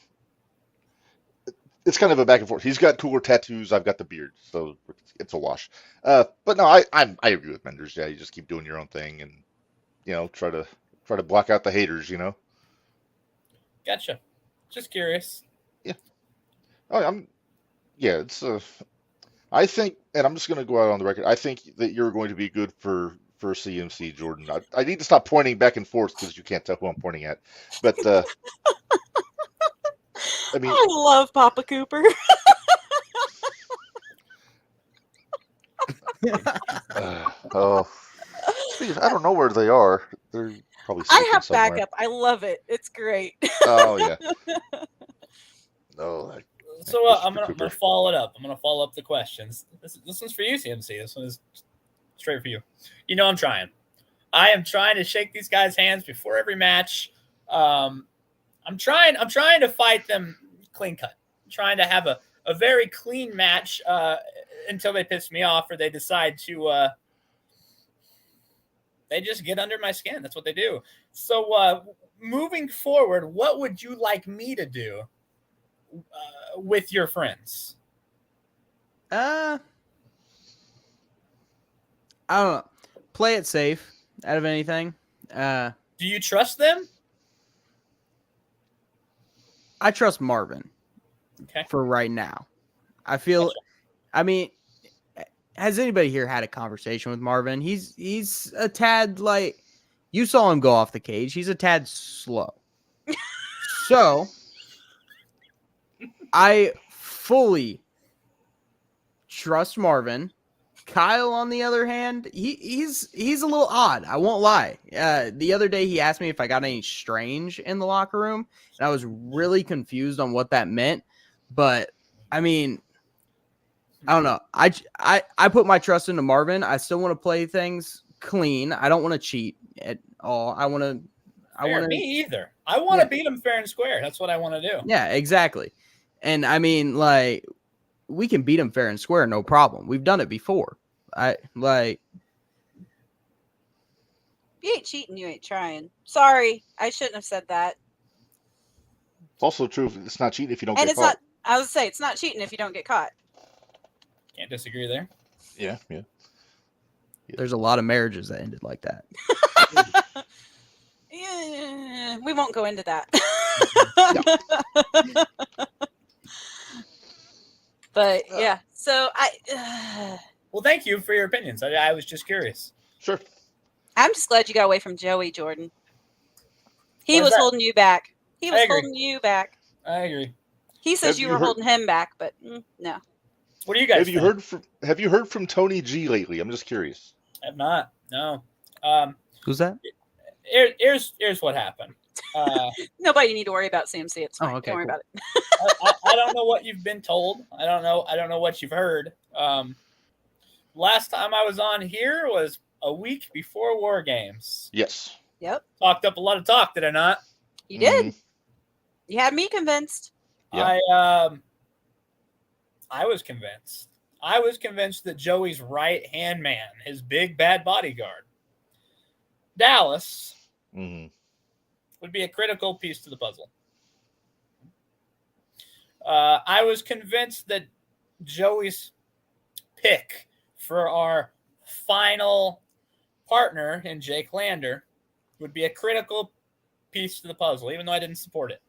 it's kind of a back and forth. He's got cooler tattoos. I've got the beard, so it's a wash. But no, I agree with Minderz. Yeah, you just keep doing your own thing, and try to block out the haters. Gotcha. Just curious. Oh, it's I think, and I'm just going to go out on the record. I think that you're going to be good for CMC, Jordan. I need to stop pointing back and forth because you can't tell who I'm pointing at. But I mean, I love Papa Cooper. oh, I don't know where they are. They're probably I sleeping have somewhere. backup. I love it. It's great. Oh yeah. No, So I'm Mr. gonna Cooper. follow it up. I'm gonna follow up the questions. This one's for you, CMC. This one is straight for you. You know I'm trying. I am trying to shake these guys' hands before every match. I'm trying to fight them clean cut. I'm trying to have a very clean match until they piss me off or they decide to they just get under my skin. That's what they do. So moving forward, what would you like me to do with your friends? I don't know. Play it safe out of anything. Do you trust them? I trust Marvin. Okay. For right now. I feel Gotcha. I mean, has anybody here had a conversation with Marvin? He's a tad like you saw him go off the cage. He's a tad slow. So I fully trust Marvin. Kyle, on the other hand, he's a little odd. I won't lie. The other day he asked me if I got any strange in the locker room, and I was really confused on what that meant. But I mean, I don't know. I put my trust into Marvin. I still want to play things clean. I don't want to cheat at all. I want to. Me either. I want to beat him fair and square. That's what I want to do. Yeah, exactly. And I mean, like, we can beat him fair and square, no problem. We've done it before. You ain't cheating, you ain't trying. Sorry, I shouldn't have said that. It's also true. It's not cheating if you don't And get it's caught. not. I was say it's not cheating if you don't get caught. Can't disagree there. Yeah. There's a lot of marriages that ended like that. Yeah, we won't go into that. But yeah, so well, thank you for your opinions. I was just curious. Sure. I'm just glad you got away from Joey, Jordan. He was holding you back. He was holding you back. I agree. He says you were holding him back, but no. What do you guys Have you heard from Tony G lately? I'm just curious. I have not. No. Who's that? Here's what happened. Nobody you need to worry about CMC. It's fine. Okay, don't worry about it. I don't know what you've been told. I don't know what you've heard. Last time I was on here was a week before War Games. Yes. Yep. Talked up a lot of talk, did I not? You did. You had me convinced. Yeah. I was convinced. I was convinced that Joey's right-hand man, his big bad bodyguard, Dallas, would be a critical piece to the puzzle. I was convinced that Joey's pick for our final partner in Jake Lander would be a critical piece to the puzzle, even though I didn't support it.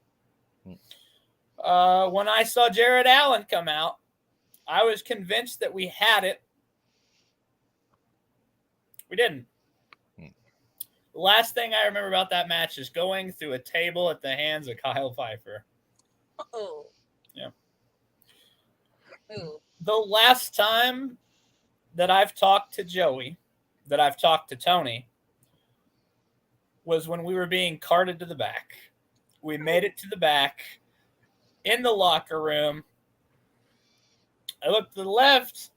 When I saw Jared Allen come out, I was convinced that we had it. We didn't. The last thing I remember about that match is going through a table at the hands of Kyle Pfeiffer. Oh. Yeah. Ooh. The last time that I've talked to Joey, that I've talked to Tony, was when we were being carted to the back. We made it to the back in the locker room. I look to the left.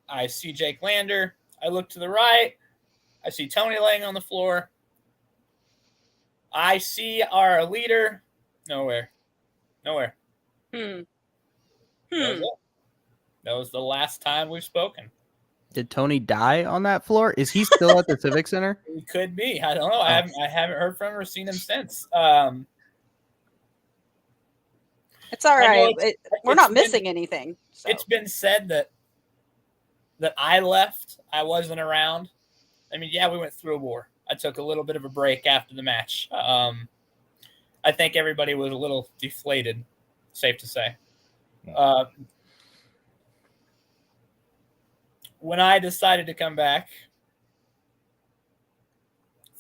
I see Jake Lander. I look to the right. I see Tony laying on the floor. I see our leader. Nowhere. Hmm. That was the last time we've spoken. Did Tony die on that floor? Is he still at the Civic Center? He could be. I don't know. I haven't heard from him or seen him since. It's all right. We're not missing anything. So. It's been said that I left. I wasn't around. I mean, yeah, we went through a war. I took a little bit of a break after the match. I think everybody was a little deflated, safe to say. When I decided to come back,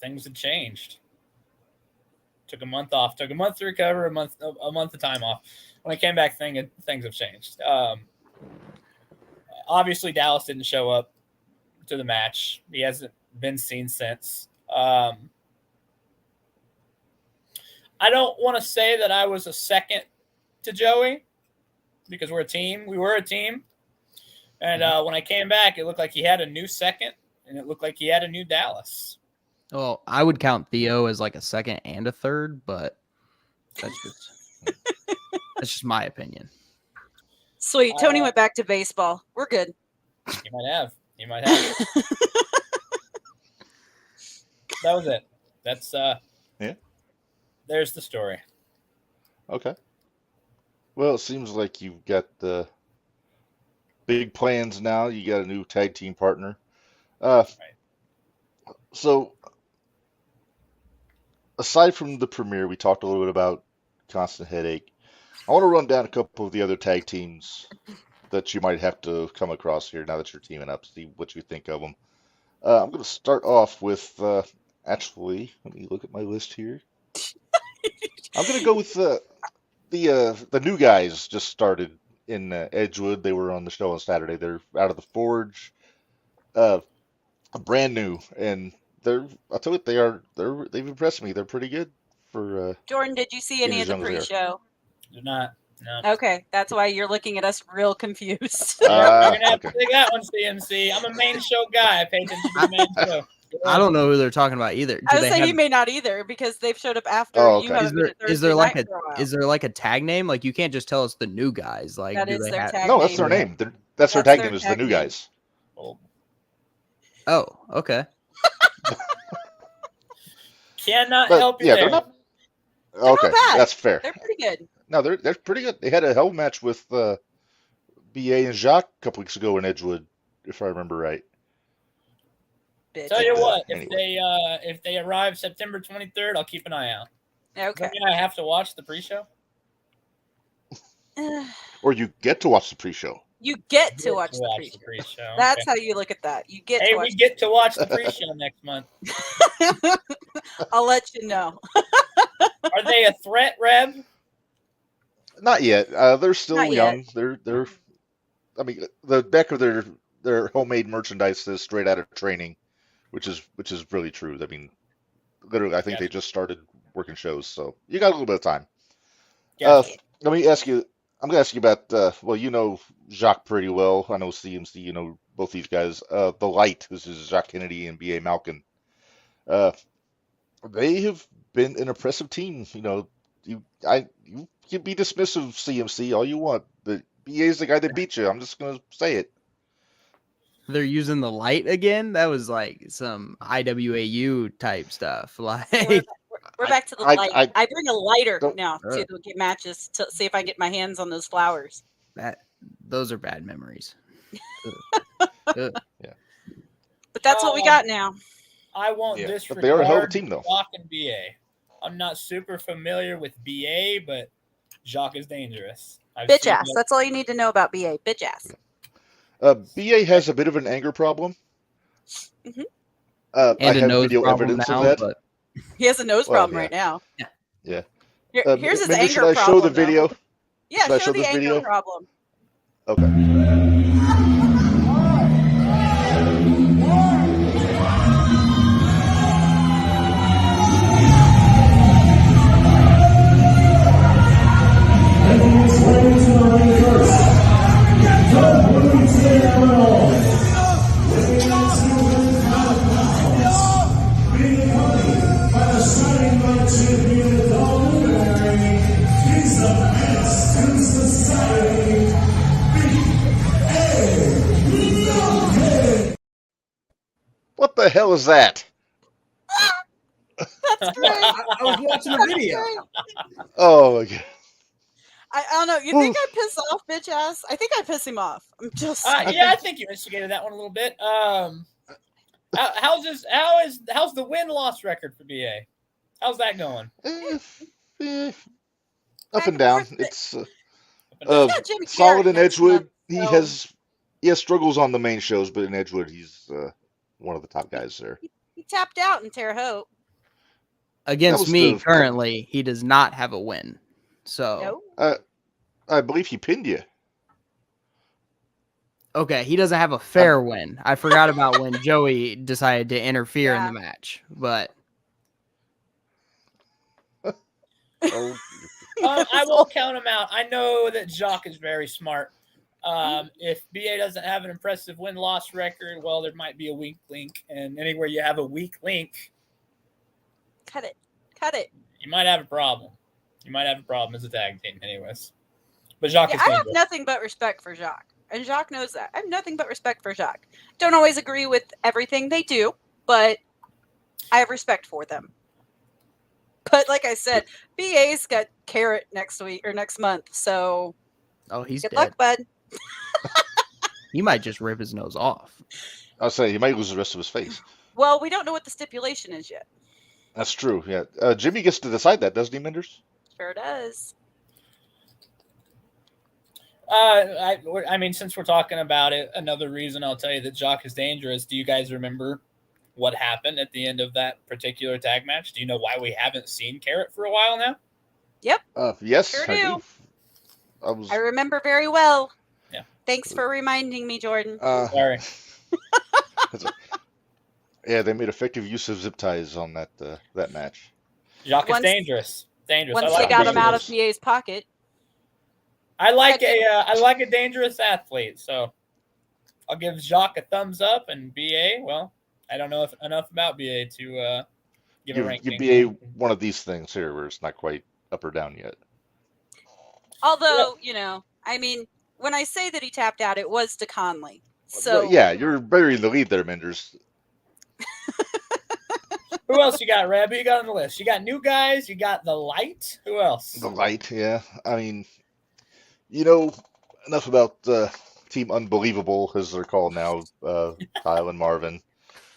things had changed. Took a month off. Took a month to recover. A month of time off. When I came back, things have changed. Obviously, Dallas didn't show up to the match. He hasn't been seen since. I don't want to say that I was a second to Joey because we're a team. We were a team. And when I came back, it looked like he had a new second, and it looked like he had a new Dallas. Well, I would count Theo as like a second and a third, but that's just my opinion. Sweet. Tony went back to baseball. We're good. You might have. You might have. That was it. That's Yeah. There's the story. Okay. Well, it seems like you've got big plans now. You got a new tag team partner. So aside from the premiere, we talked a little bit about Constant Headache. I want to run down a couple of the other tag teams that you might have to come across here now that you're teaming up. See what you think of them. I'm going to start off with actually. Let me look at my list here. I'm going to go with the new guys just started in Edgewood. They were on the show on Saturday. They're out of the Forge, brand new, and I'll tell you what, they've impressed me. They're pretty good for Jordan, did you see being any as of the young as they are. pre-show? Do not. No. Okay, that's why you're looking at us real confused. You're gonna have Okay. to take that one, CMC. I'm a main show guy. I pay attention to the main show. I don't know who they're talking about either. I would say he may not either because they've showed up after Oh, you okay. haven't Is been there at Thursday is there like night a for a while. is there like a tag name? Like you can't just tell us the new guys. Like That do is they their have? tag No, that's name. their name. That's their That's tag their name is the tag new name. guys. Oh, okay. Cannot But help you yeah, there. they're not. They're Okay, not bad. that's fair. They're pretty good. No, they're pretty good. They had a hell match with BA and Jacques a couple weeks ago in Edgewood, if I remember right. Bitch. Tell you what, Anyway. if they arrive September 23rd, I'll keep an eye out. Okay. Does that mean I have to watch the pre-show? Or you get to watch the pre-show. You get to Get watch the the pre-show. pre-show. That's Okay. how you look at that. You get Hey, to we watch. get to watch the pre-show next month. I'll let you know. Are they a threat, Reb? Not yet. They're still Not yet. young. They're. I mean, the back of their homemade merchandise says straight out of training, which is really true. I mean, literally, I think they just started working shows, so you got a little bit of time. Gotcha. Let me ask you. I'm gonna ask you about. Well, you know Jacques pretty well. I know CMC. You know both these guys. The Light, this is Jacques Kennedy and B.A. Malkin. They have been an impressive team. You know, you can be dismissive of CMC all you want, but BA is the guy that beat you. I'm just gonna say it. They're using the light again. That was like some IWAU type stuff. Like We're back to the I- light. I- I bring a lighter Don't- now to get matches to see if I can get my hands on those flowers. those are bad memories. But that's what we got now. I won't Yeah, but disregard they are a hell of a team, though. Jacques and BA. I'm not super familiar with BA, but Jacques is dangerous. Bitch ass. That's all you need to know about BA. Bitch ass. BA has a bit of an anger problem. Mhm. I And a have nose video problem evidence now, of that. but He has a nose Well, problem yeah. right now. Yeah. Here's his Minderz, anger should I problem. show the though. video? Yeah, Should I show show the this anger video? problem. Okay. What the hell is that? That's great. I was watching the video. Oh my god. I don't know. You think I piss off bitch ass? I think I piss him off. I'm just. I think you instigated that one a little bit. How's the win-loss record for BA? How's that going? Up and and down. forth. It's got Jimmy solid Carrot in next Edgewood. month, He has struggles on the main shows, but in Edgewood, he's one of the top guys there. He tapped out in Terre Haute. Against was me the- currently, he does not have a win. So No. I believe he pinned you. okay, he doesn't have a fair win. I forgot about when Joey decided to interfere Yeah. in the match, but Oh, I will count him out. I know that Jacques is very smart. If BA doesn't have an impressive win-loss record, well, there might be a weak link, and anywhere you have a weak link, Cut it. Cut it. You might have a problem. You might have a problem as a tag team, anyways. But Jacques Yeah, is I have dangerous. nothing but respect for Jacques. And Jacques knows that. I have nothing but respect for Jacques. Don't always agree with everything they do, but I have respect for them. But like I said, BA's got Carrot next week or next month, so Oh, he's good dead. luck, bud. He might just rip his nose off. I'll say he might lose the rest of his face. Well, we don't know what the stipulation is yet. That's true. Yeah, Jimmy gets to decide that, doesn't he, Minderz? Sure does. I mean, since we're talking about it, another reason I'll tell you that Jacques is dangerous. Do you guys remember what happened at the end of that particular tag match? Do you know why we haven't seen Carrot for a while now? Yes, Sure I do. do. I remember very well. Yeah. Thanks for reminding me, Jordan. Sorry. Yeah, they made effective use of zip ties on that match. Jacques Once- is dangerous. Dangerous. Once I they like got him out of dangerous. BA's pocket. I like a dangerous athlete, so I'll give Jacques a thumbs up, and BA. Well, I don't know enough about BA to give a ranking. Give BA one of these things here where it's not quite up or down yet. Although, I mean, when I say that he tapped out, it was to Conley. So But yeah, you're burying the lead there, Minderz. Who else you got, Reb? Who you got on the list? You got new guys. You got the Light. Who else? The Light, yeah. I mean, enough about Team Unbelievable, as they're called now, Kyle and Marvin.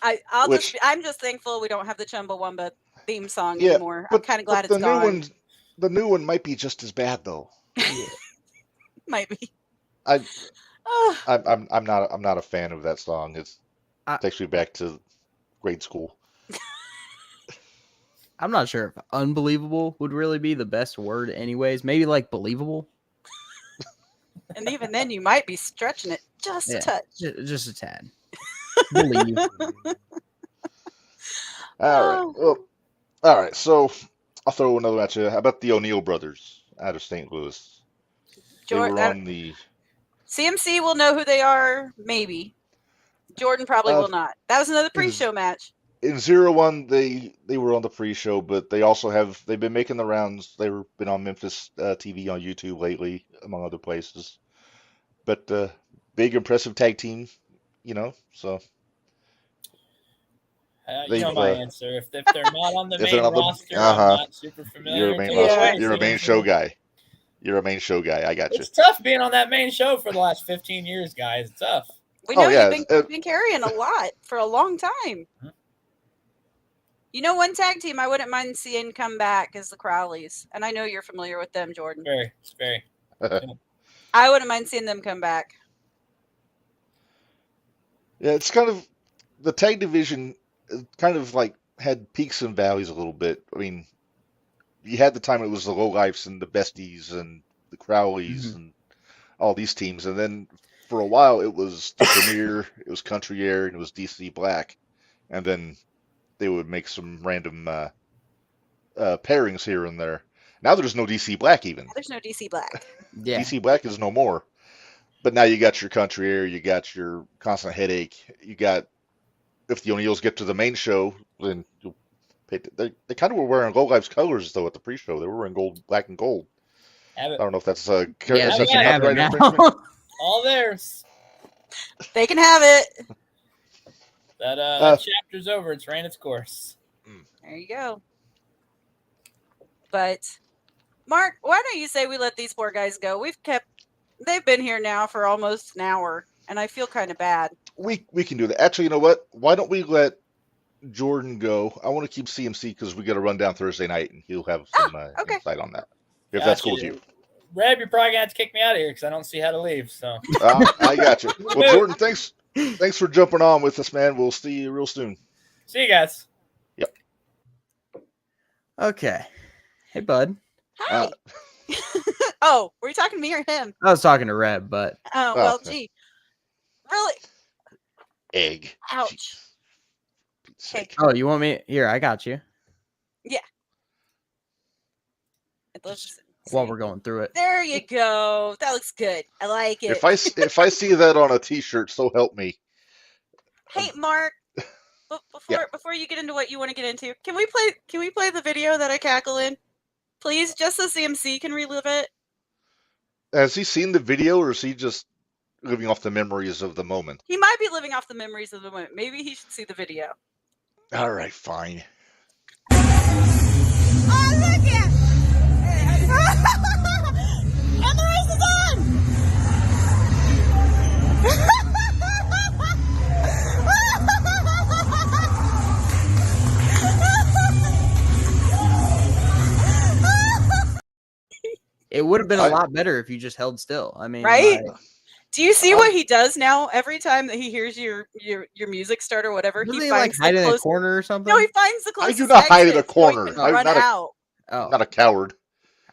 I'm just thankful we don't have the Chumbawamba theme song Yeah, anymore. I'm kind of glad it's the gone. The new one might be just as bad though. Might be. I'm not a fan of that song. It takes me back to grade school. I'm not sure if unbelievable would really be the best word anyways. Maybe like believable. And even then, you might be stretching it just a touch. Just a tad. Believe. All right. Well, all right. So I'll throw another at you. How about the O'Neill brothers out of St. Louis? They were on the CMC will know who they are, maybe. Jordan probably will not. That was another pre-show match. in 0-1. They were on the pre-show, but they've been making the rounds. They've been on Memphis TV on YouTube lately, among other places. But big impressive tag team, so. You know my answer. If they're not on the If they're main not the- roster, uh-huh. I'm not super familiar. You're a main show guy. You're a main show guy. I got you. It's tough being on that main show for the last 15 years, guys. It's tough. We know yeah, you've been carrying a lot for a long time. One tag team I wouldn't mind seeing come back is the Crowleys. And I know you're familiar with them, Jordan. It's very. I wouldn't mind seeing them come back. Yeah, it's kind of the tag division kind of like had peaks and valleys a little bit. I mean, you had the time it was the Lowlifes and the Besties and the Crowleys and all these teams, and then for a while it was the Premier, it was Country Air, and it was DC Black, and then they would make some random pairings here and there. Now there's no DC Black even. There's no DC Black. Yeah. DC Black is no more. But now you got your Country Air, you got your Constant Headache, you got, if the O'Neills get to the main show, then you'll pay. They kind of were wearing Lowlife's colors though at the pre-show. They were wearing black and gold. I don't know if that's Yeah, is they that can have it copyright now. infringement? All theirs. They can have it. That chapter's over. It's ran its course. There you go. But, Mark, why don't you say we let these poor guys go? They've been here now for almost an hour, and I feel kind of bad. We can do that. Actually, you know what? Why don't we let Jordan go? I want to keep CMC because we got to run down Thursday night, and he'll have some okay. insight on that. If that's cool with you. Reb, you're probably gonna have to kick me out of here because I don't see how to leave. So I got you. Well, Jordan, thanks for jumping on with us, man. We'll see you real soon. see you guys. Yep. Okay. Hey, bud. Hi. Oh, were you talking to me or him? I was talking to Reb, but Oh, well, okay. gee. Really? Egg. Ouch. Sake. oh, you want me here? I got you. While we're going through it. There you go. That looks good. I like it. If I see that on a T-shirt, so help me. Hey, Mark. before you get into what you want to get into, can we play the video that I cackle in, please, just so CMC can relive it? Has he seen the video, or is he just living off the memories of the moment? He might be living off the memories of the moment. Maybe he should see the video. All right, fine. Oh, look it! And the race is on! It would have been a lot better if you just held still. I mean, right? like, Do you see what he does now? Every time that he hears your music start or whatever, doesn't he he like finds hide the in a closest. corner or something? No, he finds the I closest. do not hide in a exit so he corner. can I'm run not out. Oh, not a coward.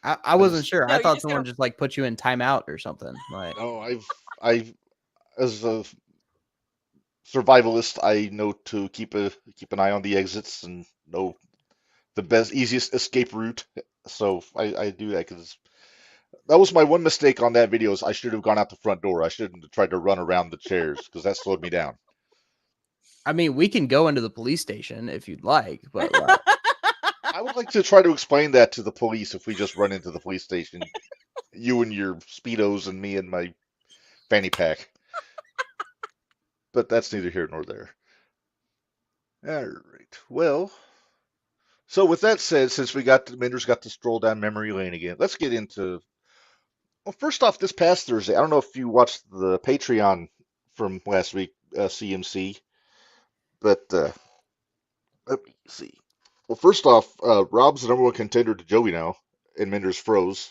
I wasn't sure. No, I you thought just someone gotta- just like put you in timeout or something. Like, No, I've, as a survivalist, I know to keep an eye on the exits and know the best, easiest escape route. So I do that because that was my one mistake on that video. Is I should have gone out the front door. I shouldn't have tried to run around the chairs because that slowed me down. I mean, we can go into the police station if you'd like, but like, I would like to try to explain that to the police if we just run into the police station. You and your Speedos and me and my fanny pack. But that's neither here nor there. All right. Well, so with that said, since Minderz got to stroll down memory lane again, let's get into. Well, first off, this past Thursday, I don't know if you watched the Patreon from last week, CMC, but let me see. Well, first off, Rob's the number one contender to Joey now, and Minderz froze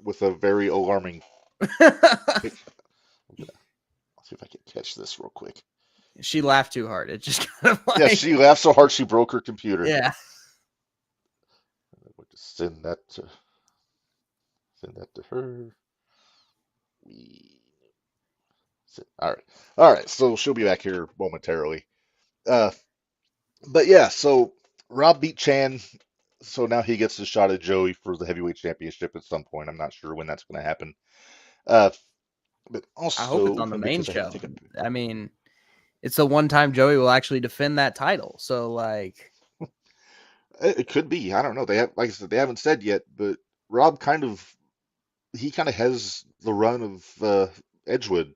with a very alarming. Let's see if I can catch this real quick. she laughed too hard. It just kind of like, Yeah, she laughed so hard she broke her computer. yeah. We'll just send that to her. All right. So she'll be back here momentarily. But yeah, so Rob beat Chan, so now he gets a shot at Joey for the heavyweight championship at some point. I'm not sure when that's going to happen. But also, I hope it's on the main because I show. have to take I mean, it's the one time Joey will actually defend that title. So like, it could be. I don't know. They have, like I said, they haven't said yet. But Rob kind of has the run of Edgewood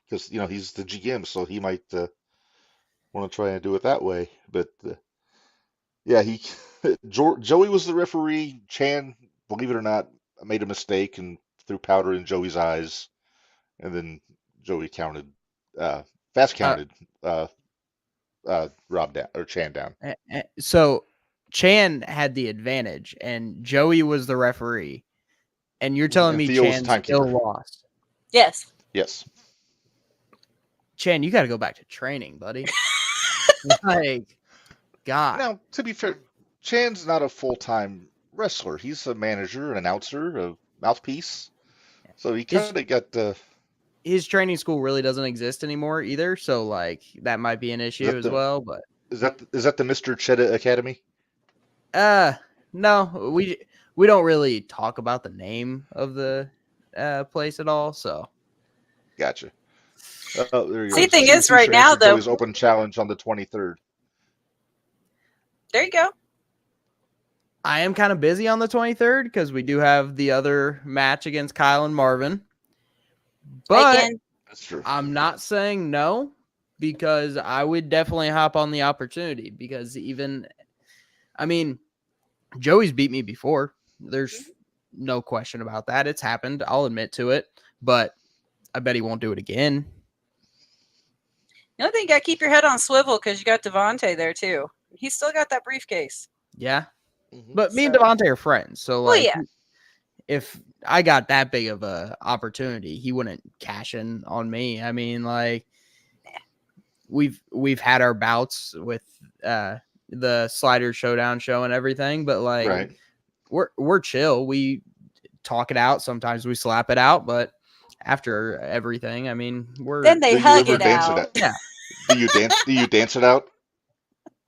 because he's the GM, so he might want to try and do it that way. But yeah, Joey was the referee. Chan, believe it or not, made a mistake and threw powder in Joey's eyes, and then Joey fast counted Rob down or Chan down. so Chan had the advantage, and Joey was the referee. And you're telling And me Theo was Chan the timekeeper. still lost? Yes. Yes. Chan, you got to go back to training, buddy. Like, God. Now, to be fair, Chan's not a full-time wrestler. He's a manager, an announcer, a mouthpiece. So he kind of got his training school really doesn't exist anymore either. So like that might be an issue as well. But is that the Mr. Cheddar Academy? No, we don't really talk about the name of the place at all. So Gotcha. There you See, go. thing is, Future right now, answer though- Joey's open challenge on the 23rd. There you go. I am kind of busy on the 23rd because we do have the other match against Kyle and Marvin. But Again, That's true. I'm not saying no, because I would definitely hop on the opportunity, because Joey's beat me before. There's no question about that. It's happened. I'll admit to it, but I bet he won't do it again. the only thing, you got to keep your head on swivel because you got Devontae there too. He's still got that briefcase. Yeah. Mhm. But me and So- Devontae are friends. So Well, like, yeah. if I got that big of a opportunity, he wouldn't cash in on me. I mean, like, we've had our bouts with the Slider Showdown show and everything, but like, Right. we're chill. We talk it out. Sometimes we slap it out, but after everything, I mean, we're Then they Do you hug ever it dance out. it out? Yeah. Do you dance it out?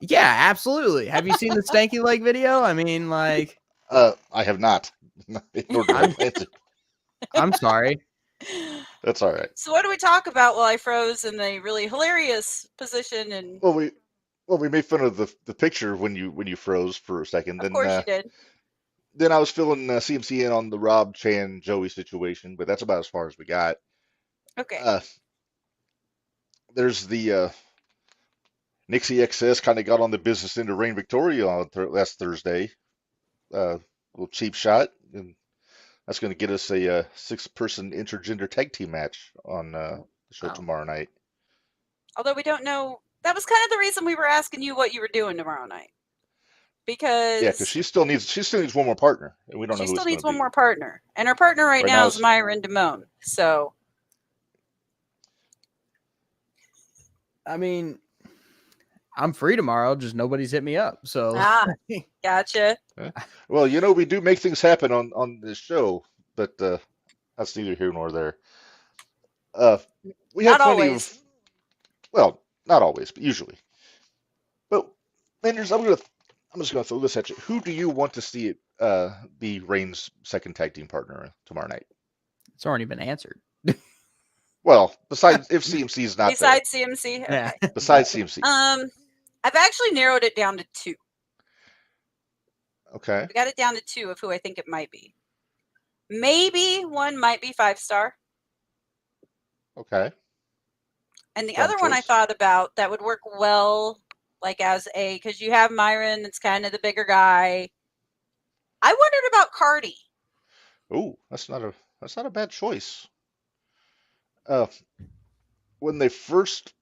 yeah, absolutely. Have you seen the Stanky Leg video? I mean, like, I have not. Nor do I plan to. I'm sorry. That's all right. So what do we talk about while I froze in a really hilarious position? And Well, well, we made fun of the picture when you froze for a second. Of course you did. Then I was filling CMC in on the Rob Chan Joey situation, but that's about as far as we got. Okay. Uh, there's the Nixie XS kind of got on the business end of Reign Victoria on last Thursday. Little cheap shot, and that's going to get us a 6-person intergender tag team match on the show Wow. tomorrow night. Although we don't know. That was kind of the reason we were asking you what you were doing tomorrow night. Because Yeah, because she still needs one more partner, and we don't know she who still it's going needs to one be. more partner. And her partner right now is it's- Myron Damone. So I mean, I'm free tomorrow. Just nobody's hit me up. So gotcha. Well, we do make things happen on this show, but that's neither here nor there. We have Not plenty always. of, well, not always, but usually. But Minderz, I'm just gonna throw this at you. Who do you want to see be Reigns' second tag team partner tomorrow night? it's already been answered. Well, besides if CMC's not Besides CMC. Yeah. Okay. besides CMC. I've actually narrowed it down to 2. Okay. I got it down to 2 of who I think it might be. Maybe one might be 5-star. Okay. And the Strong other one I choice. thought about that would work well, like as because you have Myron, that's kind of the bigger guy. I wondered about Cardi. Oh, that's not a bad choice. When they first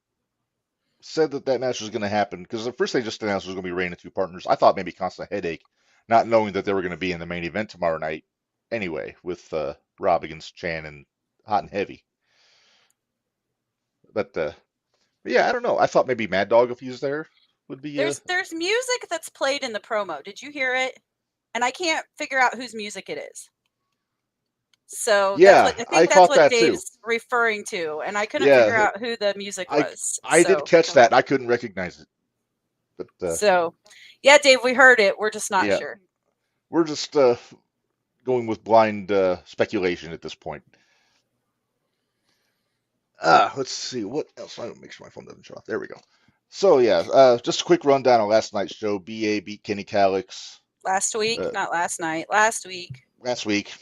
said that match was going to happen, because at first they just announced it was going to be Reign and 2 partners, I thought maybe Constant Headache, not knowing that they were going to be in the main event tomorrow night anyway, with Rob against Chan and Hot and Heavy. But yeah, I don't know. I thought maybe Mad Dog, if he's there, would be. There's music that's played in the promo. Did you hear it? And I can't figure out whose music it is. So Yeah, I think I that's caught what that too. Dave's referring to, and I couldn't Yeah, figure out who the music was. I did catch that. I couldn't recognize it. But So, yeah, Dave, we heard it. We're just not Yeah. sure. we're just going with blind speculation at this point. Let's see what else. I make sure my phone doesn't shut off. There we go. So yeah, just a quick rundown on last night's show. BA beat Kenny Calix Last week, not last night. Last week. last week.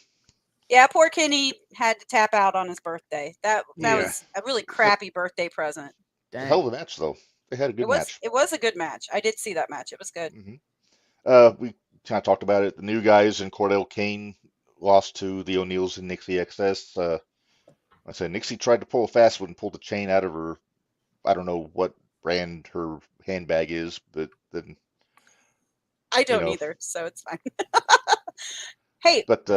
Yeah, poor Kenny had to tap out on his birthday. That Yeah. was a really crappy birthday present. It's a hell of a match, though. They had a good match. It was a good match. I did see that match. It was good. We kind of talked about it. The new guys and Cordell Kane lost to the O'Neills and Nixie XS. I said Nixie tried to pull a fast one and pulled the chain out of her. I don't know what brand her handbag is, but then I don't either, so it's fine. Hey, but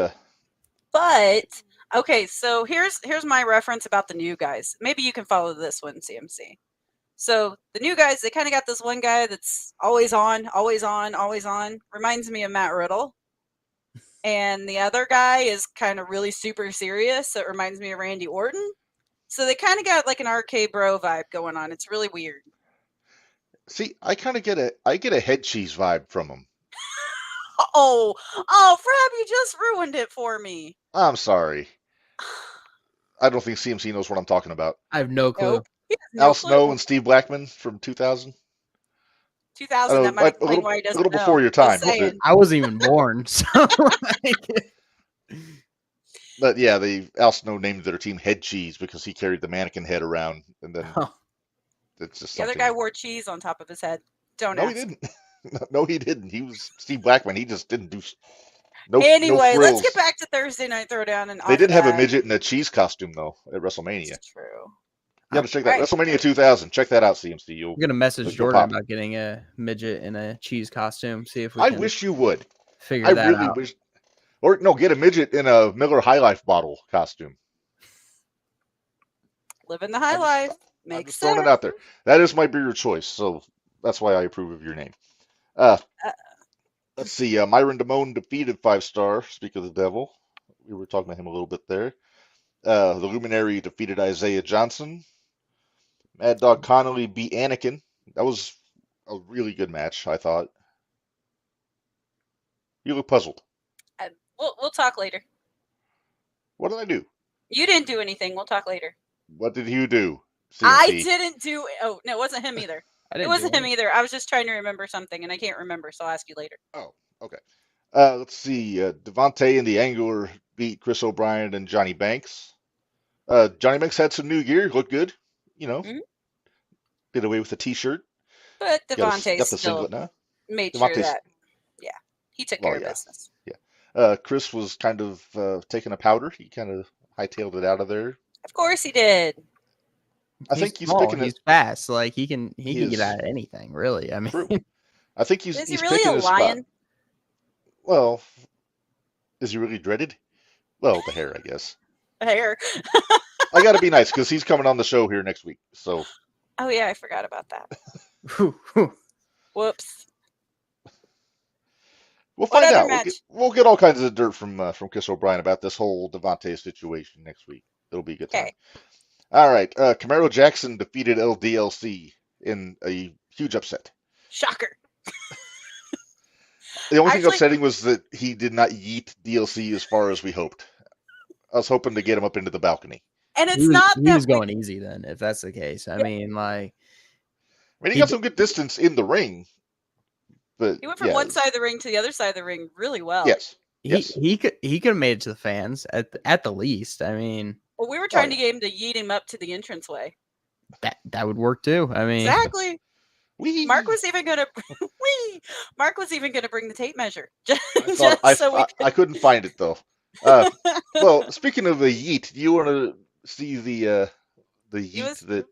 okay, so here's my reference about the new guys. Maybe you can follow this one, CMC. So the new guys, they kind of got this one guy that's always on, always on, always on. Reminds me of Matt Riddle. And the other guy is kind of really super serious. So it reminds me of Randy Orton. So they kind of got like an RK Bro vibe going on. It's really weird. see, I kind of get a head cheese vibe from them. Oh, Frab, you just ruined it for me. I'm sorry. I don't think CMC knows what I'm talking about. I have no clue. Nope. He has no Al clue. Snow and Steve Blackman from 2000. 2000, that might explain a why he doesn't little know. before your Just time. saying. I wasn't even born. So But yeah, Al Snow named their team Head Cheese because he carried the mannequin head around, and then it's just The other something. guy wore cheese on top of his head. Don't No, ask. he didn't. No, he didn't. He was Steve Blackman. He just didn't do no. Anyway, no let's frills. get back to Thursday Night Throwdown. And They did have a that. midget in a cheese costume though at WrestleMania. It's true. You got to check that. Right. WrestleMania 2000. Check that out, CMC. I'm gonna message You'll Jordan pop. about getting a midget in a cheese costume. See if we I can wish you would. figure I that really out. wish. Or no, get a midget in a Miller High Life bottle costume. Living the high life. I'm Makes just throwing sense. it out there. That is my beer choice, so that's why I approve of your name. Let's see. Myron Damone defeated 5-star. Speak of the devil. We were talking about him a little bit there. The Luminary defeated Isaiah Johnson. Mad Dog Connolly beat Anakin. That was a really good match, I thought. You look puzzled. We'll talk later. What did I do? You didn't do anything. We'll talk later. What did you do? I CMC? didn't do. Oh no, it wasn't him either. I It didn't wasn't do him it. either. I was just trying to remember something, and I can't remember, so I'll ask you later. Oh, okay. Let's see. Devontae and the Angler beat Chris O'Brien and Johnny Banks. Johnny Banks had some new gear, looked good. You know, Mhm. did away with the T-shirt. But Devontae Got the still singlet now. made sure Devontae's, that, yeah, he took well, care of yeah, business. yeah. Chris was kind of taking a powder. He kind of hightailed it out of there. Of course he did. I He's think he's small. picking it. He's fast. Like he can He get is out of anything, really. I mean, true. I think Is he he's really picking a his spot. lion? Well, is he really dreaded? Well, the hair, I guess. Hair. I got to be nice because he's coming on the show here next week. So Oh yeah, I forgot about that. whew, whew. Whoops. we'll What find other out. match? We'll get all kinds of dirt from Chris O'Brien about this whole Devontae situation next week. It'll be a good time. Okay. All right. Camaro Jackson defeated LDLC in a huge upset. Shocker. The only thing Actually, upsetting was that he did not yeet DLC as far as we hoped. I was hoping to get him up into the balcony. and it's not He that was going easy then, if that's the case. I Yeah. mean, like I mean, he He got d- some good distance in the ring, but he went from yeah, one side of the ring to the other side of the ring really well. yes, he yes. he could have made it to the fans at the least. I mean, Well, we were Oh, trying to yeah. get him to yeet him up to the entranceway. that would work too. I mean, Exactly. Whee! Mark was even gonna Mark was even gonna bring the tape measure. Just, I thought so we I couldn't find it though. Well, speaking of the yeet, do you want to see the You yeet was- that?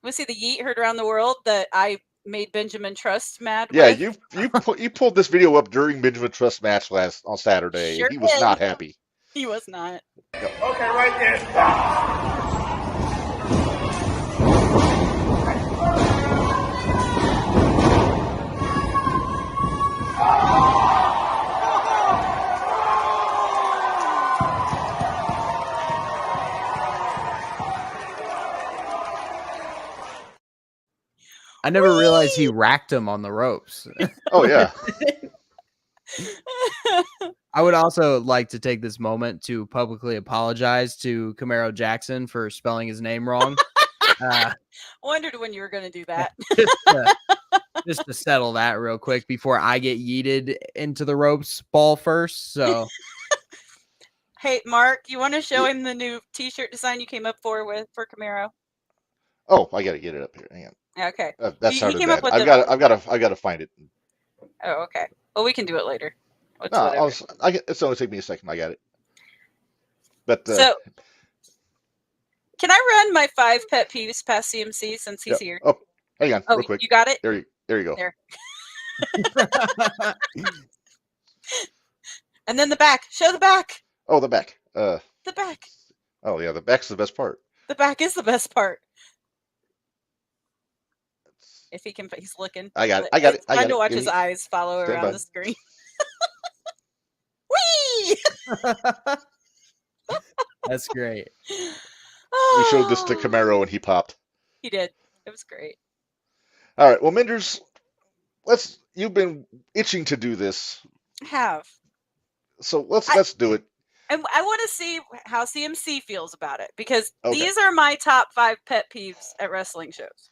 we see the yeet heard around the world that I made Benjamin Trust mad Yeah, with. you pulled this video up during Benjamin Trust match on Saturday, Sure and he was did. not happy. He was not. Okay, right there. Stop. I never realized he racked him on the ropes. Oh yeah, I would also like to take this moment to publicly apologize to Camaro Jackson for spelling his name wrong. Wondered when you were gonna do that. Just to settle that real quick before I get yeeted into the ropes ball first. So Hey, Mark, you want to show him the new T-shirt design you came up for Camaro? oh, I got to get it up here. Hang on. Okay. That He sounded came bad. up with I've got to find it. Oh, okay. Well, we can do it later. It's No, whatever. it's only take me a second. I got it. But So, can I run my 5 pet peeves past CMC since he's yeah. here? Oh, hang on, Oh, real quick. you got it? There you go. There. And then the back. Show the back. Oh, the back. The back. Oh yeah, the back's the best part. The back is the best part. If he can, he's looking. I got it. but I got it. it's I fun got to it. watch Give his me- eyes follow Stand around by. the screen. Whee! that's great. We showed this to Oh, Camaro and he popped. He did. It was great. All right. Well, Minderz, you've been itching to do this, I have. so let's do it. And I want to see how CMC feels about it because Okay. these are my top 5 pet peeves at wrestling shows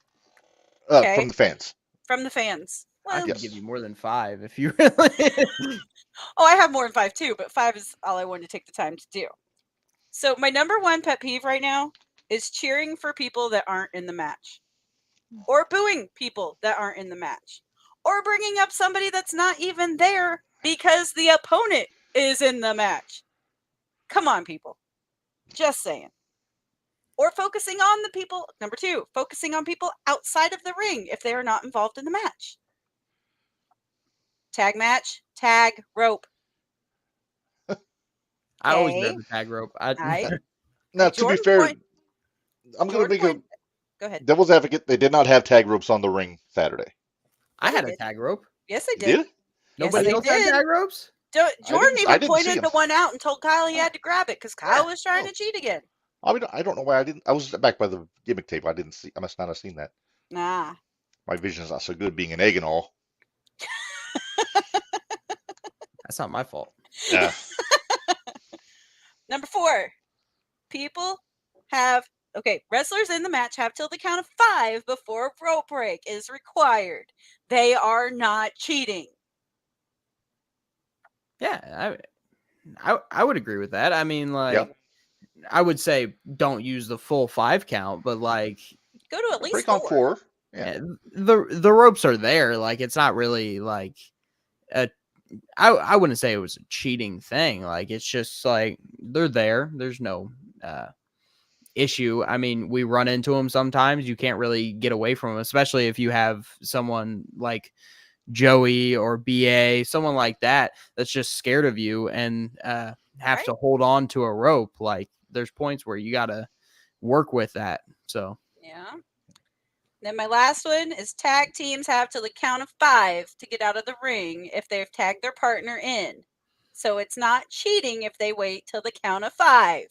Okay. From the fans. from the fans. I Well, could Yes. give you more than 5 if you really. oh, I have more than 5 too, but 5 is all I wanted to take the time to do. So my number 1 pet peeve right now is cheering for people that aren't in the match, or booing people that aren't in the match, or bringing up somebody that's not even there because the opponent is in the match. Come on, people. Just saying. Or focusing on the people. Number 2, focusing on people outside of the ring if they are not involved in the match. Tag match, tag rope. I always Okay. love the tag rope. I Now, to be Jordan fair, point- I'm going to Jordan make a point- Go ahead. devil's advocate. They did not have tag ropes on the ring Saturday. I had a did. tag rope. Yes, they You did. did? Yes, Nobody they else had did. tag ropes. Jordan I even didn't see pointed the 'em. one out and told Kyle he had to grab it because Kyle was trying to cheat again. I mean, I don't know why I didn't. I was back by the gimmick tape. I didn't see. I must not have seen that. Nah. My vision's not so good, being an egg and all. That's not my fault. Yeah. Number 4, people have Okay, wrestlers in the match have till the count of 5 before a rope break is required. They are not cheating. Yeah, I would agree with that. I mean, like, Yep. I would say don't use the full 5 count, but like, Go to at least Break on 4. 4. Yeah. the ropes are there. Like, it's not really like a. I wouldn't say it was a cheating thing. Like, it's just like they're there. There's no issue. I mean, we run into them sometimes. You can't really get away from them, especially if you have someone like Joey or BA, someone like that that's just scared of you and have Right. to hold on to a rope. Like, there's points where you got to work with that. So Yeah. Then my last one is tag teams have till the count of 5 to get out of the ring if they've tagged their partner in. So it's not cheating if they wait till the count of 5.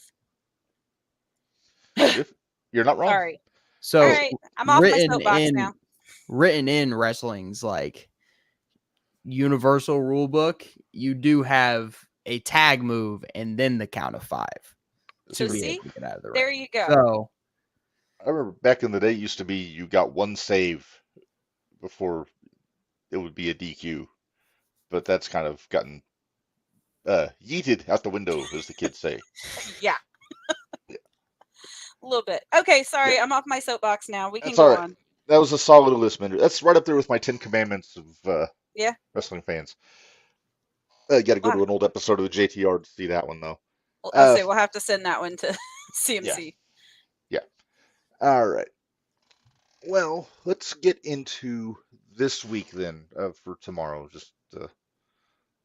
You're not wrong. Sorry. so All right, I'm off my soapbox now. written in wrestling's like universal rule book, you do have a tag move and then the count of 5 So to be see, able to get out of the there ring. you go. So I remember back in the day, it used to be you got one save before it would be a DQ, but that's kind of gotten yeeted out the window, as the kids say. Yeah. A little bit. Okay, sorry, I'm off my soapbox now. We can That's go all right. on. That was a solid list, Minderz. That's right up there with my 10 Commandments of Yeah. wrestling fans. You got to go Wow. to an old episode of the JTR to see that one, though. Well, I'll say we'll have to send that one to CMC. Yeah. All right. Well, let's get into this week then for tomorrow. Just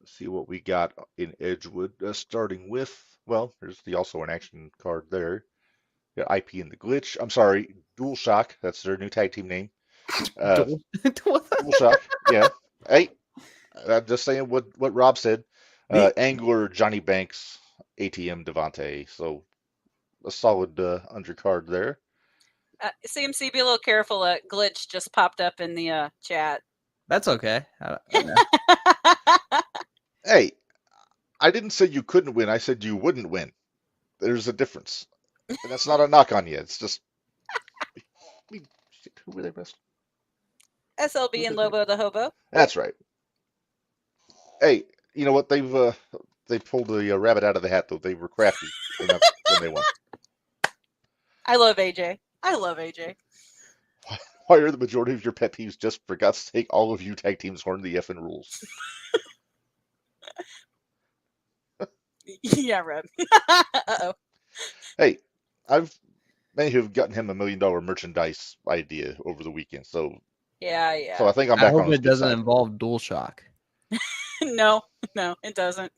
see what we got in Edgewood. Starting with, well, there's the also an action card there. Got IP and the Glitch. I'm sorry, Dual Shock. That's their new tag team name. Dual Shock. Yeah. Hey, I'm just saying what Rob said. Angler, Johnny Banks, ATM, Devontae. So a solid undercard there. CMC, be a little careful. Glitch just popped up in the chat. that's okay. Hey, I didn't say you couldn't win. I said you wouldn't win. There's a difference. And that's not a knock on you. It's just. Shit, who were they best? SLB and Lobo the Hobo. That's right. Hey, you know what? They pulled the rabbit out of the hat, though. They were crafty enough when they won. I love AJ. I love AJ. Why are the majority of your pet peeves just, for God's sake, all of you tag teams learn the effing rules? Yeah, Rob. Uh-oh. Hey, many have gotten him $1 million merchandise idea over the weekend, so Yeah. so I think I'm I back on hope his it good doesn't side. involve Dual Shock. No, it doesn't.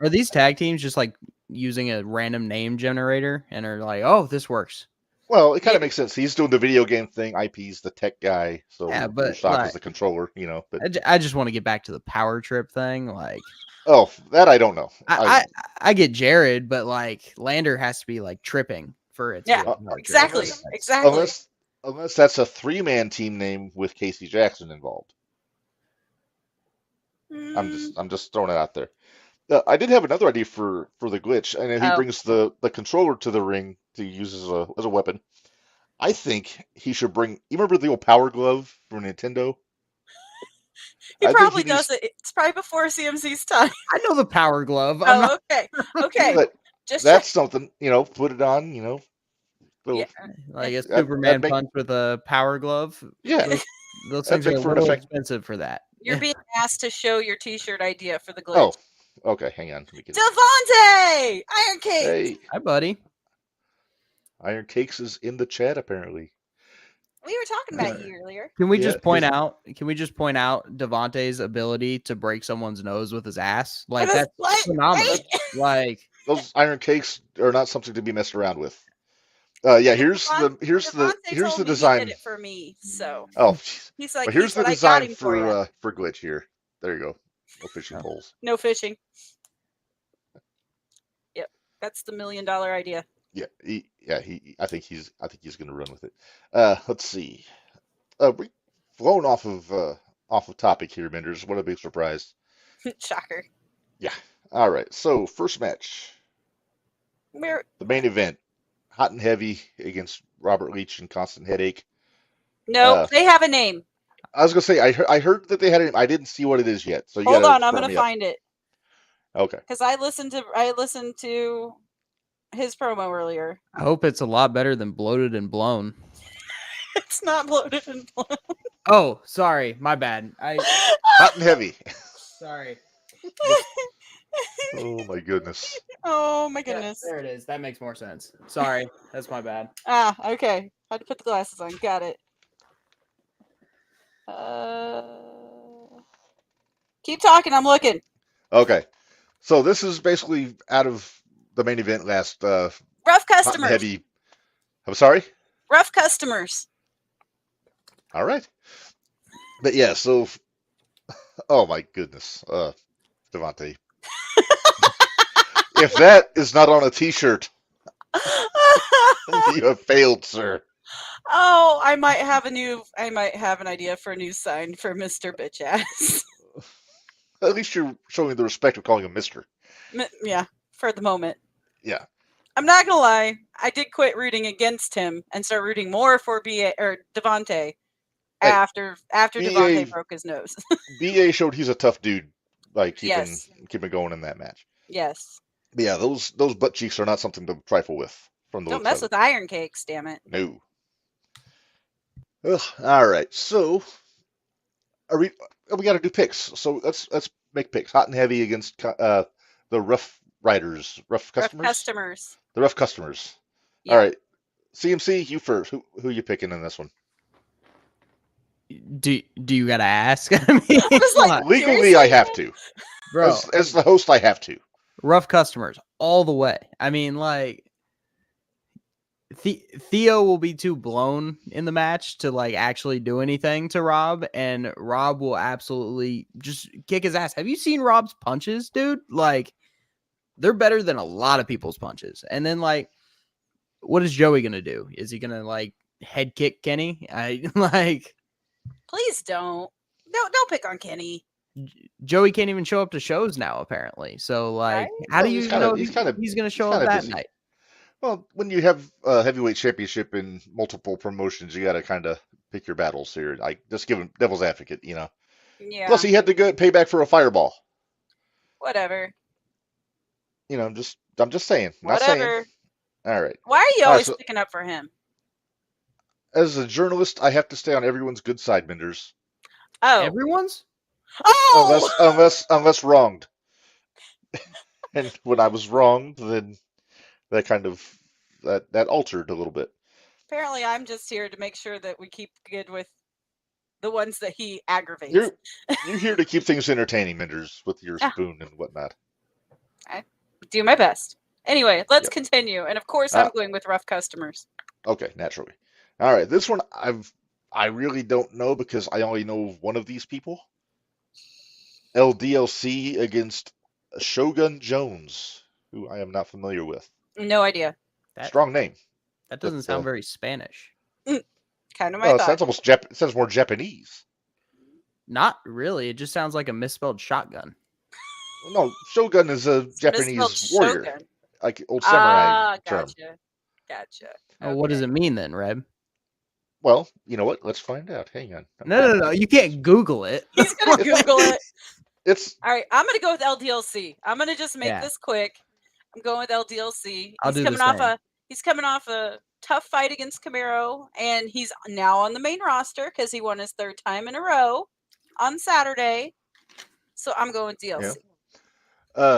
Are these tag teams just like using a random name generator and are like, oh, this works? Well, it kind of makes sense. He's doing the video game thing. IP's the tech guy, so Yeah, Dual but, Shock like, is the controller, you know. But I just want to get back to the power trip thing. Like, oh, that I don't know. I get Jared, but like Lander has to be like tripping for it. Yeah, to be a power trip. exactly. That's- Exactly. Unless that's a 3-man team name with Casey Jackson involved. I'm just throwing it out there. I did have another idea for the Glitch. I know he brings the controller to the ring to use as a weapon. I think he should bring. You remember the old Power Glove from Nintendo? He I think probably he does needs- it. It's probably before CMC's time. I know the power glove. I'm not, Okay. But Just that's something, put it on, little- Yeah. like a That- Superman that'd make- punch with a power glove. Yeah. Those That'd things are make a for an little effect- expensive for that. You're being asked to show your T-shirt idea for the glitch. Oh, okay. Hang on. Let me get it. Devontae, Iron Cake. Hey, Hi, buddy. Iron Cakes is in the chat apparently. We were talking about you earlier. Can we Yeah, just point out? Can we just point out Devontae's ability to break someone's nose with his ass? Like, That is that's like- phenomenal. Like, Those Iron Cakes are not something to be messed around with. Yeah, here's Devontae the told me design. He did it for me, so Oh, jeez. he's like, But here's the I got design him for you. for Glitch here. There you go. No fishing poles. No fishing. Yep, that's the $1 million idea. Yeah, I think he's going to run with it. Let's see. We flown off of topic here, Minderz. What a big surprise. Shocker. Yeah. All right. So first match, We're the main event. Hot and Heavy against Robert Leach and Constant Headache. Nope, they have a name. I was gonna say I heard that they had it. I didn't see what it is yet. So you Hold gotta on, I'm firm gonna me up. find it Okay. because I listened to his promo earlier. I hope it's a lot better than bloated and blown. It's not bloated and blown. Oh, sorry, my bad. Hot and Heavy. Sorry. Oh my goodness. Oh my Yeah, goodness. there it is. That makes more sense. Sorry, that's my bad. Okay. Had to put the glasses on. Got it. Keep talking. I'm looking. Okay. So this is basically out of the main event last Rough Hot and customers. Heavy. I'm sorry? Rough customers. All right. But yeah, so oh my goodness. Devontae. If that is not on a t-shirt, you have failed, sir. Oh, I might have an idea for a new sign for Mr. Bitch Ass. At least you're showing the respect of calling him Mister. Yeah, for the moment. Yeah. I'm not gonna lie. I did quit rooting against him and start rooting more for BA or Devontae after Devontae broke his nose. BA showed he's a tough dude by keeping going in that match. Yes. But yeah, those butt cheeks are not something to trifle with from the Don't looks mess of with iron cakes, damn it. it. No. Ugh, all right, so we got to do picks. So let's make picks. Hot and Heavy against the Rough Riders, Rough Customers. The Rough Customers. Yeah. All right, CMC, you first. Who you picking in this one? Do you gotta ask? I mean, I was like, come on, Legally, seriously? I have to. bro. As the host, I have to. Rough customers all the way. I mean, like Theo will be too blown in the match to like actually do anything to Rob, and Rob will absolutely just kick his ass. Have you seen Rob's punches, dude? Like they're better than a lot of people's punches. And then like, what is Joey gonna do? Is he gonna like head kick Kenny? I like. Please don't. Don't pick on Kenny. Joey can't even show up to shows now, apparently. So, like, Right? how do Well, you know he's going to show up that busy. night? Well, when you have a heavyweight championship in multiple promotions, you got to kind of pick your battles here. Like, just give him devil's advocate, you know. Yeah. Plus, he had to go pay back for a fireball. Whatever. You know, I'm just saying. Not saying. Whatever. All right. Why are you All right, always so picking up for him? as a journalist, I have to stay on everyone's good side, Minderz. Oh. Everyone's? Oh! Unless wronged. And when I was wronged, then that kind of that altered a little bit. Apparently, I'm just here to make sure that we keep good with the ones that he aggravates. You're here to keep things entertaining, Minderz, with your Yeah. spoon and whatnot. I do my best. Anyway, let's Yep. continue. And of course, I'm going with Rough Customers. Okay, naturally. All right, this one I really don't know because I only know one of these people. LDLC against Shogun Jones, who I am not familiar with. No idea. Strong name. That doesn't But, sound very Spanish. Kind of my Well, it thought. sounds more Japanese. Not really. It just sounds like a misspelled shotgun. No, Shogun is a Japanese Misspelled warrior, Shogun. like old samurai term. Gotcha. Oh, what does Okay. it mean then, Reb? Well, you know what? Let's find out. Hang on. No. You can't Google it. He's gonna Google it. It's All right, I'm gonna go with LDLC. I'm gonna just make Yeah. this quick. I'm going with LDLC. I'll He's do the coming off same. he's coming off a tough fight against Camaro, and he's now on the main roster because he won his third time in a row on Saturday. So I'm going with DLC.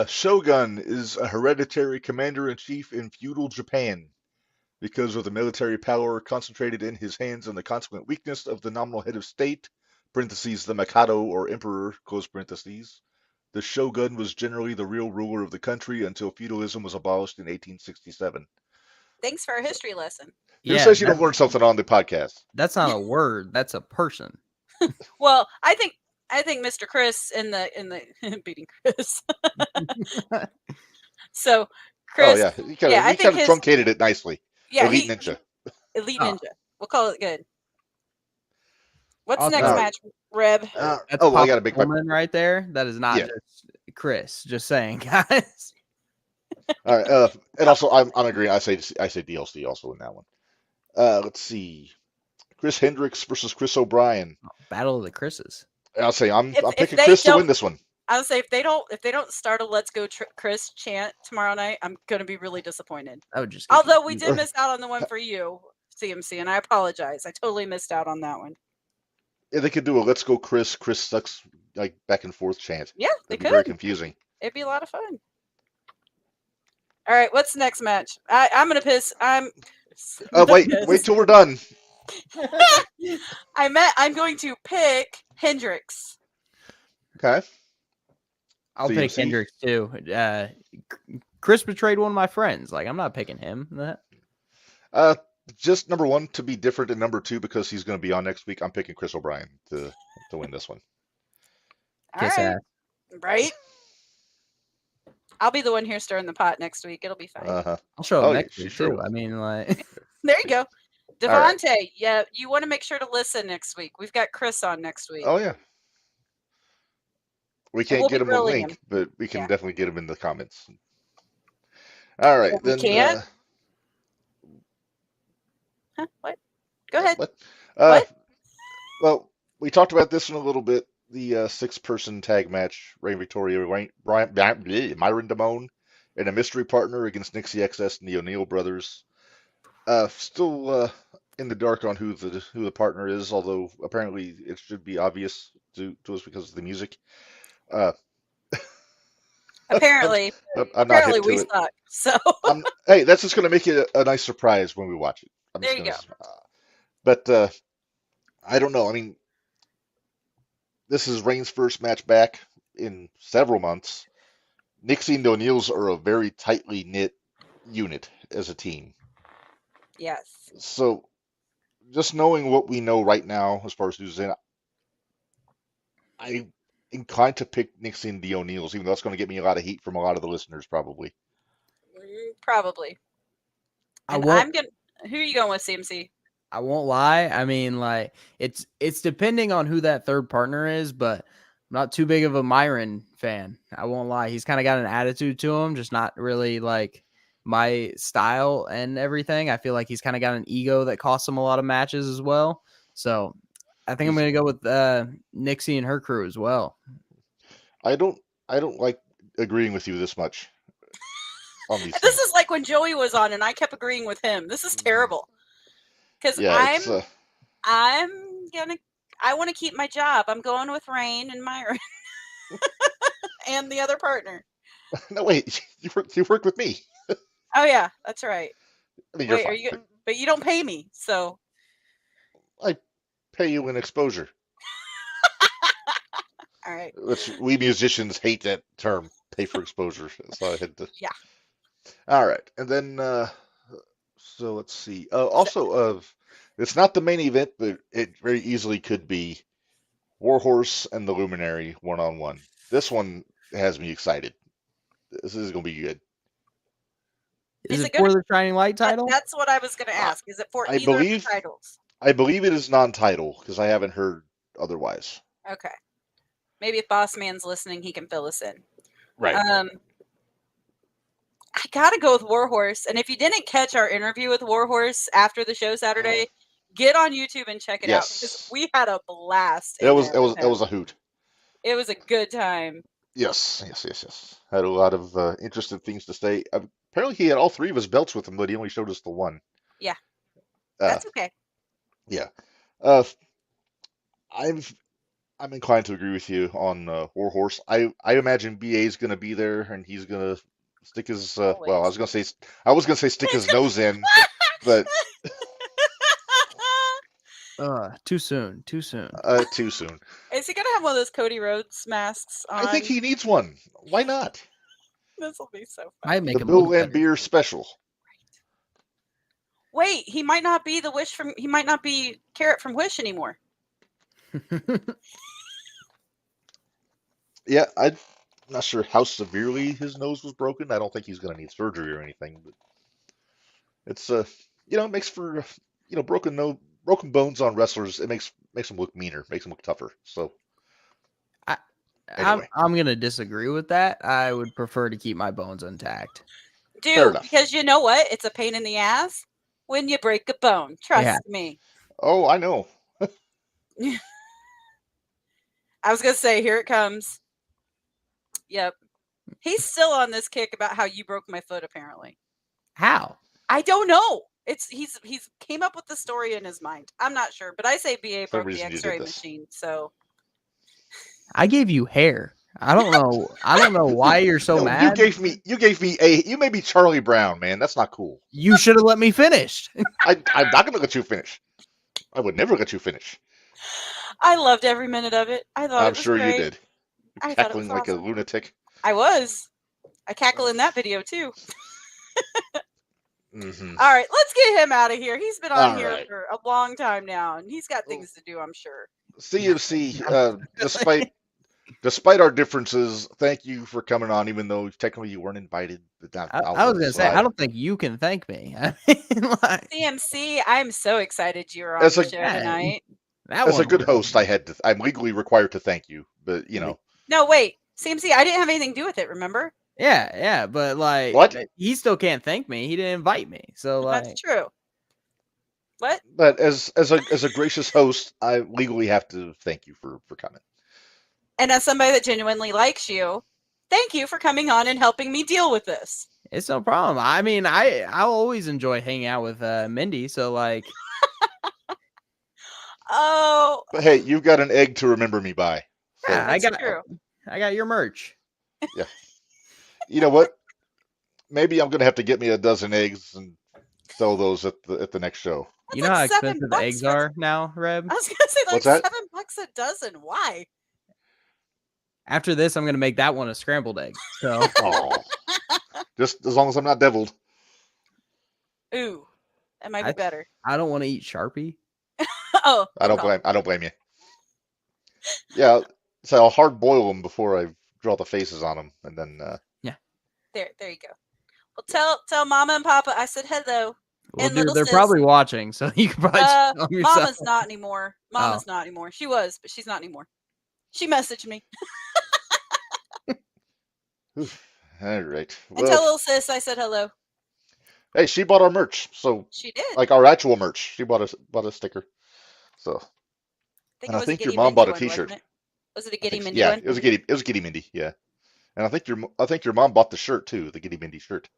Shogun is a hereditary commander-in-chief in feudal Japan. Because of the military power concentrated in his hands and the consequent weakness of the nominal head of state, parentheses, the Mikado or emperor, close parentheses, the shogun was generally the real ruler of the country until feudalism was abolished in 1867. Thanks for a history lesson. Who says you don't learn something on the podcast? That's not a word. That's a person. Well, I think Mr. Chris in the beating Chris. So Chris, Oh yeah, he kind I of think truncated it nicely. yeah, Elite Ninja. Elite Oh. Ninja. We'll call it good. What's I'll next take it. match, Reb? That's I Papa gotta make my Pullman right there. That is not Yeah. just Chris. Just saying, guys. All right. And also, I'm agreeing. I say DLC also in that one. Let's see. Chris Hendricks versus Chris O'Brien. Battle of the Chris's. I'll say I'm If picking they Chris to don't, win this one. I would say if they don't start a "Let's Go Chris" chant tomorrow night, I'm gonna be really disappointed. That would just get Although we you- did miss out on the one for you, CMC, and I apologize. I totally missed out on that one. Yeah, they could do a "Let's go, Chris." Chris sucks like back and forth chant. Yeah, they That'd be very could. confusing. It'd be a lot of fun. All right, what's the next match? I'm gonna piss. Wait till we're done. I'm going to pick Hendricks. Okay. I'll pick CMC? Hendricks too. Chris betrayed one of my friends. Like, I'm not picking him. Just number one to be different, and number two because he's going to be on next week. I'm picking Chris O'Brien to win this one. All Kiss right, ass. right? I'll be the one here stirring the pot next week. It'll be fine. Uh-huh. I'll show up Oh, next you week sure too. will. I mean, like, There you go. All right. Devontae, yeah, you want to make sure to listen next week. We've got Chris on next week. Oh yeah. We And can't we'll get be him a grilling link, him. but we can Yeah. definitely get him in the comments. All right, Well, we then. can't? Huh? What? Go ahead. What? What? Well, we talked about this one a little bit. The six-person tag match: Rey Victoria, Myron Damone, and a mystery partner against Nixie XS and the O'Neill brothers. Still in the dark on who the partner is, although apparently it should be obvious to us because of the music. Apparently, I'm not hip to we it. suck. So Hey, that's just going to make it a nice surprise when we watch it. I'm There just you gonna, But I don't know. I mean, this is Reigns' first match back in several months. Nixie and the O'Neills are a very tightly knit unit as a team. yes, So just knowing what we know right now as far as who's in, I'm inclined to pick Nixie and the O'Neills, even though that's going to get me a lot of heat from a lot of the listeners, probably. probably. I And won't. I'm gonna. Who are you going with, CMC? I won't lie. I mean, like, it's depending on who that third partner is, but I'm not too big of a Myron fan. I won't lie. He's kind of got an attitude to him, just not really like my style and everything. I feel like he's kind of got an ego that costs him a lot of matches as well. So I think I'm going to go with Nixie and her crew as well. I don't like agreeing with you this much on these This things. is like when Joey was on, and I kept agreeing with him. This is terrible. Because Yeah, it's I want to keep my job. I'm going with Rain and Myron and the other partner. no wait, you worked with me. Oh yeah, that's right. I mean, you're Wait, are fine. you? But you don't pay me, so I pay you in exposure, all right. which we musicians hate that term, pay for exposure. So I had to. Yeah. All right, and then so let's see. Also, it's not the main event, but it very easily could be Warhorse and the Luminary one-on-one. This one has me excited. This is going to be good. Is Is it it for gonna- the Shining Light title? That's what I was going to ask. Is it for I either believe- of the titles? I believe it is non-title because I haven't heard otherwise. Okay. Maybe if Boss Man's listening, he can fill us in. Right. I gotta go with Warhorse. And if you didn't catch our interview with Warhorse after the show Saturday, get on YouTube and check it out because Yes. we had a blast. It was a hoot. It was a good time. Yes. Had a lot of interesting things to say. Apparently, he had all three of his belts with him, but he only showed us the one. Yeah. Uh, That's okay. yeah. I'm inclined to agree with you on Warhorse. I imagine BA is going to be there, and he's going to stick his well. I was going to say stick his nose in, but Too soon. Too soon. too soon. Is he gonna have one of those Cody Rhodes masks on? I think he needs one. Why not? This will be so fun. Might make The him Bill look and better. Beer special. Wait, he might not be he might not be Carrot from Wish anymore. Yeah, I'm not sure how severely his nose was broken. I don't think he's going to need surgery or anything, but it's it makes for broken bones on wrestlers. It makes them look meaner, makes them look tougher. So anyway. I'm gonna disagree with that. I would prefer to keep my bones intact. Fair Do, enough. because you know what? It's a pain in the ass when you break a bone. Trust me. Oh, I know. I was gonna say, here it comes. Yep. He's still on this kick about how you broke my foot, apparently. How? I don't know. He's came up with the story in his mind. I'm not sure, but I say BA For some broke the reason you did X-ray this. machine. So I gave you hair. I don't know. I don't know why you're so No, mad. you made me Charlie Brown, man. That's not cool. You should have let me finish. I'm not gonna let you finish. I would never let you finish. I loved every minute of it. I thought I'm it was sure you great. did. I thought it was Cackling like a awesome. lunatic. I was. I cackle in that video too. Mm-hmm. All right, let's get him out of here. He's been on All here right. for a long time now, and he's got things to do, I'm sure. CMC, despite our differences, thank you for coming on, even though technically you weren't invited. But I was gonna say, I don't think you can thank me. I mean, like, CMC, I'm so excited you were on As the a- show Yeah. tonight. that As a one good was- host, I'm legally required to thank you. But you know, No, wait. CMC, I didn't have anything to do with it, remember? Yeah, but like, What? he still can't thank me. He didn't invite me, so like, That's true. What? but as a gracious host, I legally have to thank you for coming. And as somebody that genuinely likes you, thank you for coming on and helping me deal with this. it's no problem. I mean, I'll always enjoy hanging out with Mindy. So like, Oh, But hey, you've got an egg to remember me by. So, yeah, that's true. I got your merch. you know what? Maybe I'm gonna have to get me a dozen eggs and sell those at the next show. You That's know how like $7 expensive eggs for- are now, Reb? I was gonna say like What's that? $7 a dozen. Why? After this, I'm gonna make that one a scrambled egg. So Oh, just as long as I'm not deviled. Ooh, that might be better. I don't want to eat Sharpie. Oh, I don't okay. blame you. Yeah, so I'll hard boil them before I draw the faces on them, and then There you go. Well, tell Mama and Papa I said hello. Well, And dude, little they're sis. probably watching, so you can probably tell them yourself. Mama's not anymore. Mama's not anymore. She was, but she's not anymore. She messaged me. all right. And tell little sis I said hello. Hey, she bought our merch, so She did. like our actual merch. She bought a sticker. So I and I it was think a your Giddy mom Mindy bought a one, T-shirt. wasn't it? Was it a Giddy Mindy yeah, one? it was a Giddy Mindy. Yeah, and I think your mom bought the shirt too, the Giddy Mindy shirt.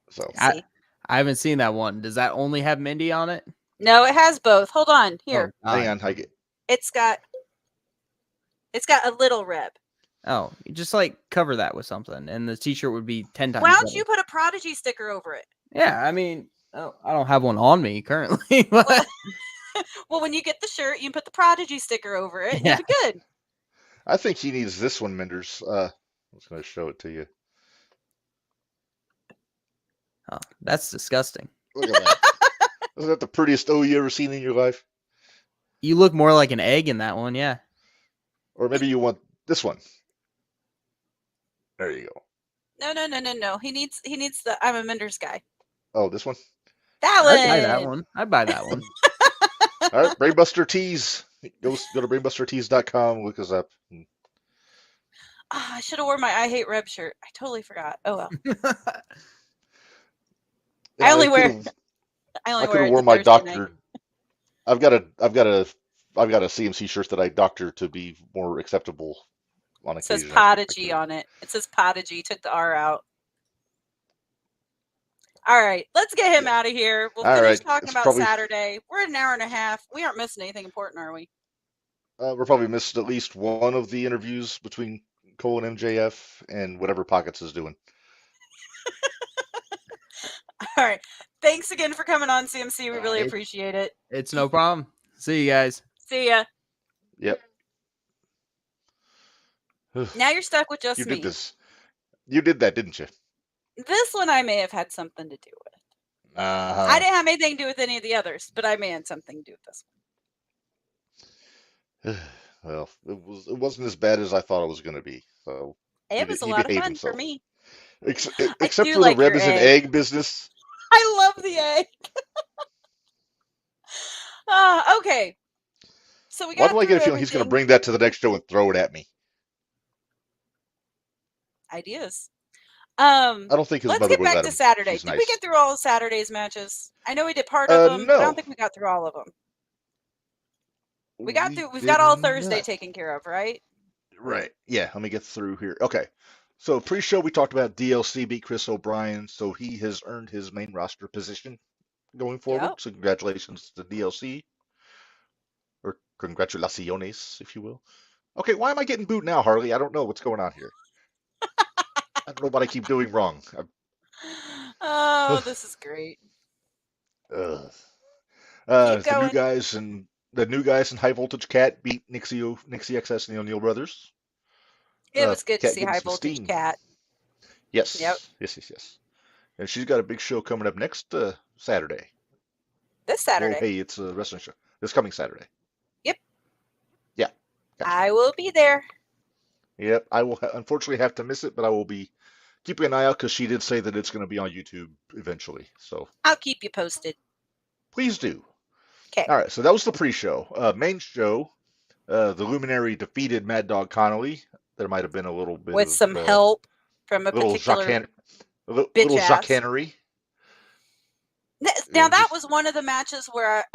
So See. I haven't seen that one. Does that only have Mindy on it? No, it has both. Hold on. Here. Oh, hang God. on, I get. It's got a little Reb. Oh, you just like cover that with something, and the T-shirt would be 10 times. Why don't better. you put a Prodigy sticker over it? Yeah, I mean, I don't have one on me currently. But Well, when you get the shirt, you can put the Prodigy sticker over it, and Yeah. you'll be good. I think he needs this one, Minderz. I'm just going to show it to you. oh, that's disgusting. Look at that. Isn't that the prettiest O you ever seen in your life? You look more like an egg in that one, yeah. Or maybe you want this one. There you go. No. He needs the I'm a Minderz guy. Oh, this one. That I'd buy that one. one. I'd buy that one. All right, Brainbuster Tees. Go to brainbustertees.com. Look us up. Ah, I should have worn my I Hate Reb shirt. I totally forgot. Oh well. I only wear it I could have worn my doctor. I've got a CMC shirt that I doctor to be more acceptable on It occasion. says Prodigy on it. It says Prodigy. Took the R out. All right, let's get him out of here. We'll All finish right, talking it's about probably- Saturday. We're at an hour and a half. We aren't missing anything important, are we? We're probably missed at least one of the interviews between Cole and MJF and whatever Pockets is doing. All right. Thanks again for coming on, CMC. We really Hey. appreciate it. It's no problem. See you guys. See ya. Yep. Now you're stuck with just You me. did this. You did that, didn't you? This one I may have had something to do with. Uh-huh. I didn't have anything to do with any of the others, but I may have something to do with this Well, it wasn't as bad as I thought it was going to be. So one. It was a lot of fun for me. Except do for like the Reb your is an egg. egg business. I love the egg. Okay. So we got Why do I get a through feeling he's going to everything. bring that to the next show and throw it at me? Ideas. I don't think his Let's mother get would back let to him. Saturday. She's Did we nice. get through all of Saturday's matches? I know we did part of them, but I don't No, think we got through all of them. We've did got all Thursday not. taken care of, right? Right. Yeah, let me get through here. Okay. So pre-show we talked about DLC beat Chris O'Brien, so he has earned his main roster position going forward. Yep. So congratulations to DLC, or congratulaciones, if you will. Okay, why am I getting booed now, Harley? I don't know what's going on here. I don't know what I keep doing wrong. Oh, this is great. Ugh. Keep The new going. guys and the new guys in High Voltage Cat beat Nixie XS and the O'Neill brothers. It was good to Cat see getting High some Voltage steam. Cat. Yep. Yes. And she's got a big show coming up next Saturday. This Well, Saturday. hey, it's a wrestling show. This coming Saturday. Yep. Yeah. Gotcha. I will be there. Yep. I will unfortunately have to miss it, but I will be keeping an eye out because she did say that it's going to be on YouTube eventually. So I'll keep you posted. please do. Okay. All right. So that was the pre-show. Main show. The Luminary defeated Mad Dog Connolly. There might have been a little bit With of some help from a little particular little bitch ass. Jacquanery. Now And that just- was one of the matches where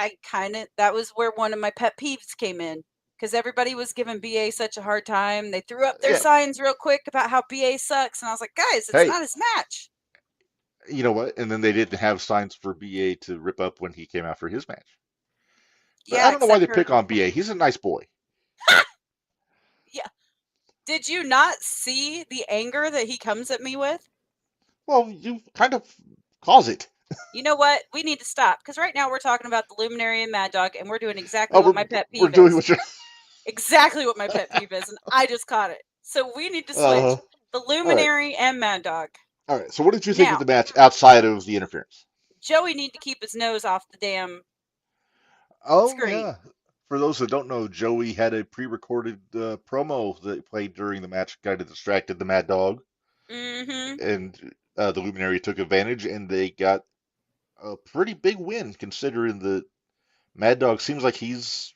that was where one of my pet peeves came in because everybody was giving BA such a hard time. They threw up their Yeah. signs real quick about how BA sucks, and I was like, guys, it's Hey. not his match. You know what? And then they didn't have signs for BA to rip up when he came out for his match. But Yeah, I don't know why they except for pick on BA. He's a nice boy. yeah. Did you not see the anger that he comes at me with? Well, you kind of cause it. You know what? We need to stop because right now we're talking about the Luminary and Mad Dog, and we're doing exactly Oh, what my pet we're peeve doing is. what you're. Exactly what my pet peeve is, and I just caught it. So we need to switch the Luminary and Mad Dog. All right. So, what did you think Now- of the match outside of the interference? Joey need to keep his nose off the damn. Oh Screen. yeah. For those that don't know, Joey had a pre-recorded promo that he played during the match, kind of distracted the Mad Dog, Mm-hmm. and the Luminary took advantage, and they got a pretty big win, considering that Mad Dog seems like he's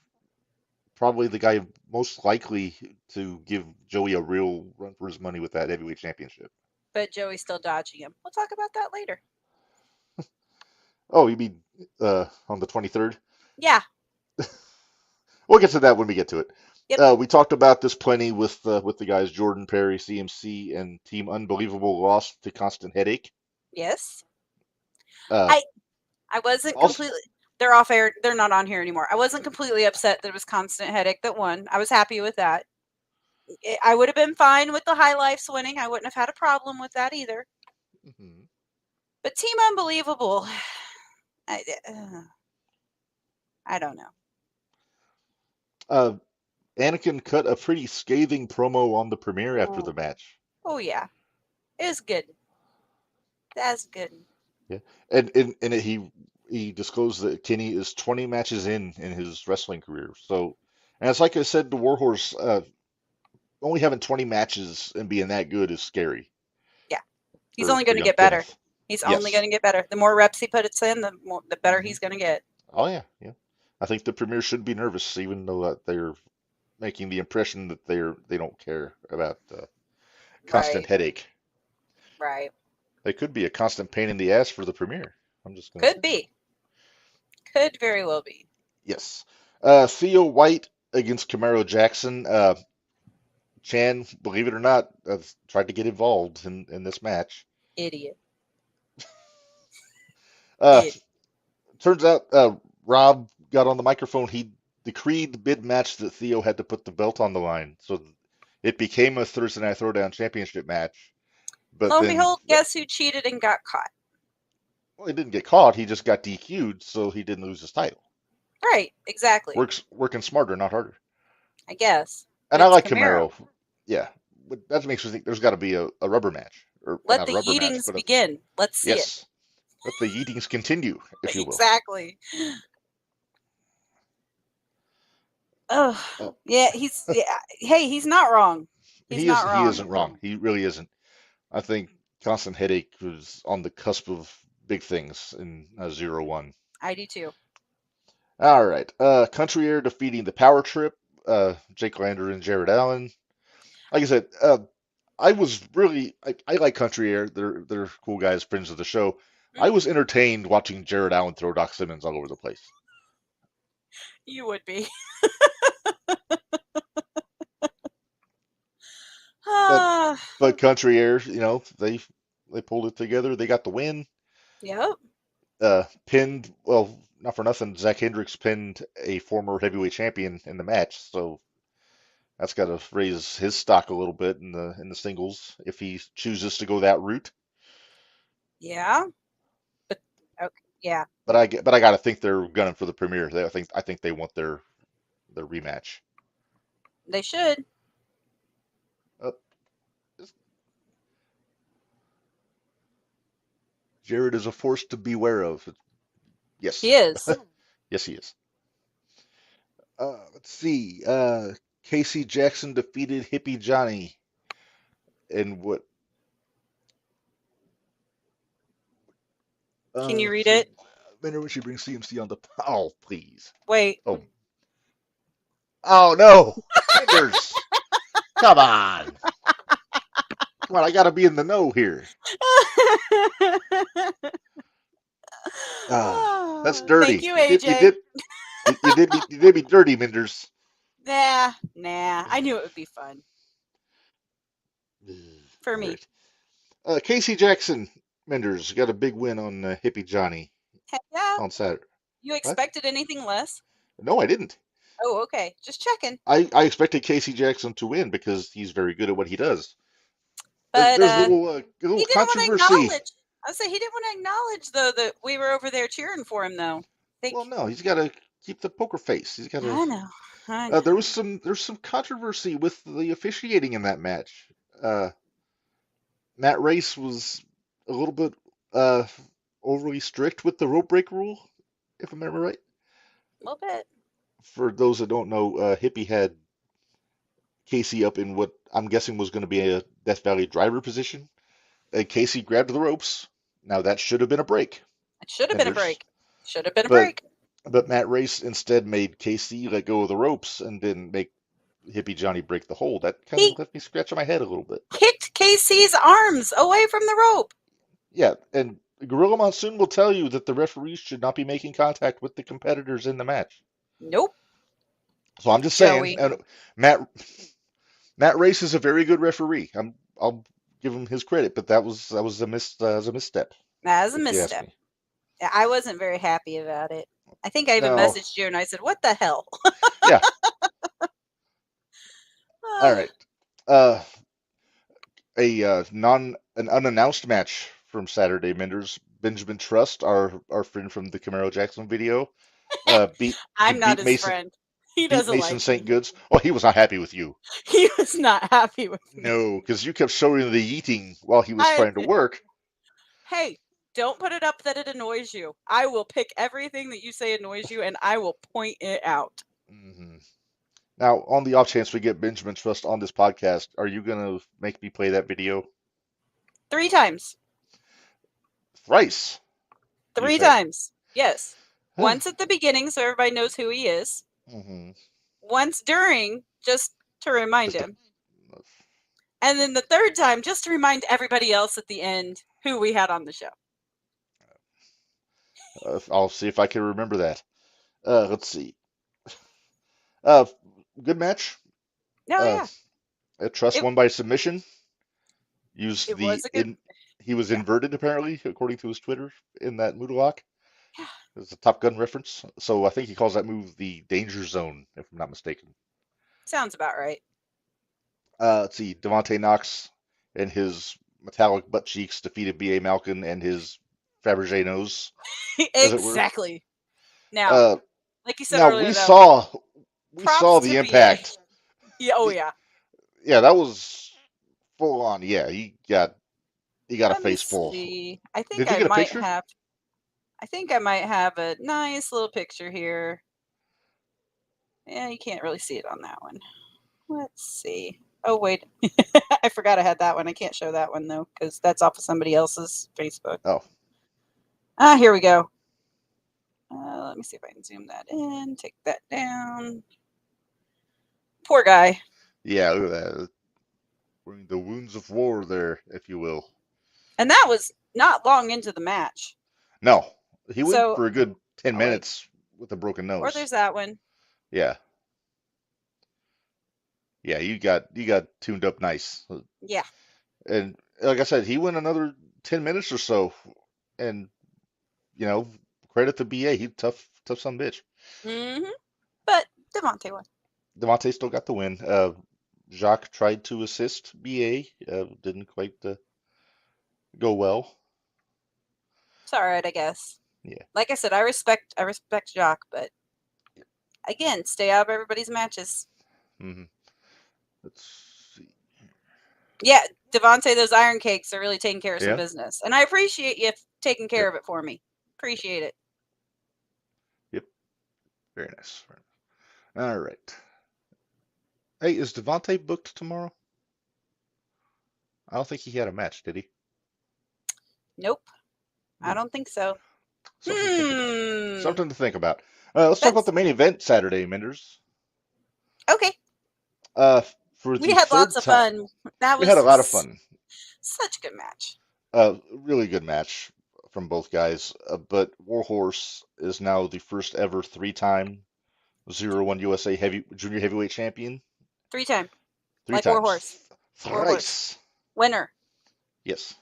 probably the guy most likely to give Joey a real run for his money with that heavyweight championship. But Joey's still dodging him. We'll talk about that later. Oh, you mean on the 23rd? Yeah. We'll get to that when we get to it. Yep. We talked about this plenty with the guys Jordan Perry, CMC, and Team Unbelievable lost to Constant Headache. Yes. Uh, I wasn't also- completely. They're off air. They're not on here anymore. I wasn't completely upset that it was Constant Headache that won. I was happy with that. I would have been fine with the High Lifes winning. I wouldn't have had a problem with that either. Mhm. But Team Unbelievable, I don't know. Anakin cut a pretty scathing promo on the premiere after the match. Oh yeah, it was good. That's good. And he disclosed that Kenny is 20 matches in his wrestling career. So, and it's like I said to Warhorse, only having 20 matches and being that good is scary. Yeah, he's for only going to young get better. Kenneth. He's Yes. only going to get better. The more reps he puts in, the better he's going to get. Oh yeah. I think the Premier should be nervous, even though they're making the impression that they don't care about constant headache. Right. They could be a constant pain in the ass for the Premier. I'm just gonna Could be. Could very well be. Yes. Theo White against Camaro Jackson. Chan, believe it or not, tried to get involved in this match. Idiot. Turns out Rob got on the microphone. He decreed mid-match that Theo had to put the belt on the line. So it became a Thursday Night Throwdown championship match. But Lo and then, behold, guess who cheated and got caught? well, he didn't get caught. He just got DQ'd, so he didn't lose his title. Right. Exactly. Working smarter, not harder. I guess. And I It's like Camaro. Camaro. Yeah. But that makes me think there's got to be a rubber match. Or Let not the a rubber match, eatings but begin. Let's see yes. Let the eatings continue, if you it. will. Exactly. Oh, Oh. yeah. Hey, he's not wrong. He's not wrong. He isn't wrong. He really isn't. I think Constant Headache was on the cusp of big things in 0-1. I do too. All right. Country Air defeating the Power Trip. Jake Lander and Jared Allen. Like I said, I was really I like Country Air. They're cool guys, friends of the show. I was entertained watching Jared Allen throw Doc Simmons all over the place. You would be. But Ah, but Country Air, they pulled it together. They got the win. yep. Pinned, well, not for nothing, Zach Hendricks pinned a former heavyweight champion in the match, so that's got to raise his stock a little bit in the singles if he chooses to go that route. Yeah. But okay, yeah. But I got to think they're gunning for the premiere. I think they want their rematch. They should. Uh, Jared is a force to beware of. Yes. He is. Yes, he is. Let's see. Casey Jackson defeated Hippie Johnny in what? Can you read See, it? Minderz when she brings CMC on the. Oh, please. Wait. Oh no, Minderz. Come on. Come on, I gotta be in the know here. That's dirty. Thank you, AJ. You did me dirty, Minderz. Nah. I knew it would be fun for me. Right. Casey Jackson, Minderz got a big win on Hippie Johnny Heck yeah. on Saturday. You expected anything less? No, I didn't. Oh, okay. Just checking. I expected Casey Jackson to win because he's very good at what he does. But There's a little he didn't want to controversy. acknowledge. I say he didn't want to acknowledge though that we were over there cheering for him though. Well, no, he's got to keep the poker face. He's got to. I know. There's some controversy with the officiating in that match. Matt Race was a little bit overly strict with the rope break rule, if I remember right. A little bit. For those that don't know, Hippie had Casey up in what I'm guessing was going to be a Death Valley driver position. Casey grabbed the ropes. Now that should have been a break. It should have been a break. Should have been a But- break. But Matt Race instead made Casey let go of the ropes and didn't make Hippie Johnny break the hold. That kind of left me scratching my head a little bit. Kicked Casey's arms away from the rope. Yeah, and Gorilla Monsoon will tell you that the referees should not be making contact with the competitors in the match. Nope. So I'm just saying, and Matt Race is a very good referee. I'll give him his credit, but that was a misstep. That was a if you ask misstep. me. I wasn't very happy about it. I think I even No. messaged you and I said, "What the hell?" Yeah. All right. An unannounced match from Saturday, Minderz. Benjamin Trust, our friend from the Camaro Jackson video, beat I'm not beat his Mason, friend. He beat doesn't Mason like St. me. Goods. Oh, he was not happy with you. He was not happy with me. No, because you kept showing the eating while he was trying to work. Hey, don't put it up that it annoys you. I will pick everything that you say annoys you and I will point it out. Mm-hmm. Now, on the off chance we get Benjamin Trust on this podcast, are you going to make me play that video? 3 times. Thrice. 3 say? times. Yes. Once at the beginning so everybody knows who he is. Mm-hmm. Once during, just to remind him. And then the 3rd time, just to remind everybody else at the end who we had on the show. I'll see if I can remember that. Let's see. Good match. Oh, yeah. Trust won by submission. Used It was a good- he was inverted apparently, according to his Twitter, in that Moodalock. Yeah. It's a Top Gun reference. So I think he calls that move the Danger Zone, if I'm not mistaken. Sounds about right. Let's see. Devontae Knox and his metallic butt cheeks defeated B.A. Malkin and his Fabergé nose. Exactly. Now, like you said now earlier, we though, saw the impact. Yeah, oh yeah. Yeah, that was full on. Yeah, he got a Let me face full. see. I think Did you I get a might picture? have. I think I might have a nice little picture here. Yeah, you can't really see it on that one. Let's see. Oh wait, I forgot I had that one. I can't show that one though because that's off of somebody else's Facebook. Oh. Here we go. Let me see if I can zoom that in. Take that down. Poor guy. Yeah, look at that. wearing the wounds of war there, if you will. And that was not long into the match. No, he went So, for a good 10 oh, wait. minutes with a broken Or nose. there's that one. Yeah. Yeah, you got tuned up nice. Yeah. And like I said, he went another 10 minutes or so. And, credit to BA. He tough son of a bitch. Mm-hmm. But Devontae won. Devontae still got the win. Jacques tried to assist BA. Didn't quite go well. It's all right, I guess. Yeah. Like I said, I respect Jacques, but again, stay out of everybody's matches. Mm-hmm. Let's see. Yeah, Devontae, those iron cakes are really taking care of some Yeah. business. And I appreciate you taking care of it for me. Appreciate it. Yep. Very nice. All right. Hey, is Devontae booked tomorrow? I don't think he had a match, did he? Nope. I don't think so. Something to think about. Let's talk about the main event Saturday, Minderz. Okay. For the We had third lots of time, fun. That was we had a lot of fun. Such a good match. Really good match from both guys. But Warhorse is now the first ever 3-time 0-1 USA junior heavyweight champion. 3-time. Three like times. Warhorse. Thrice. Winner. Yes.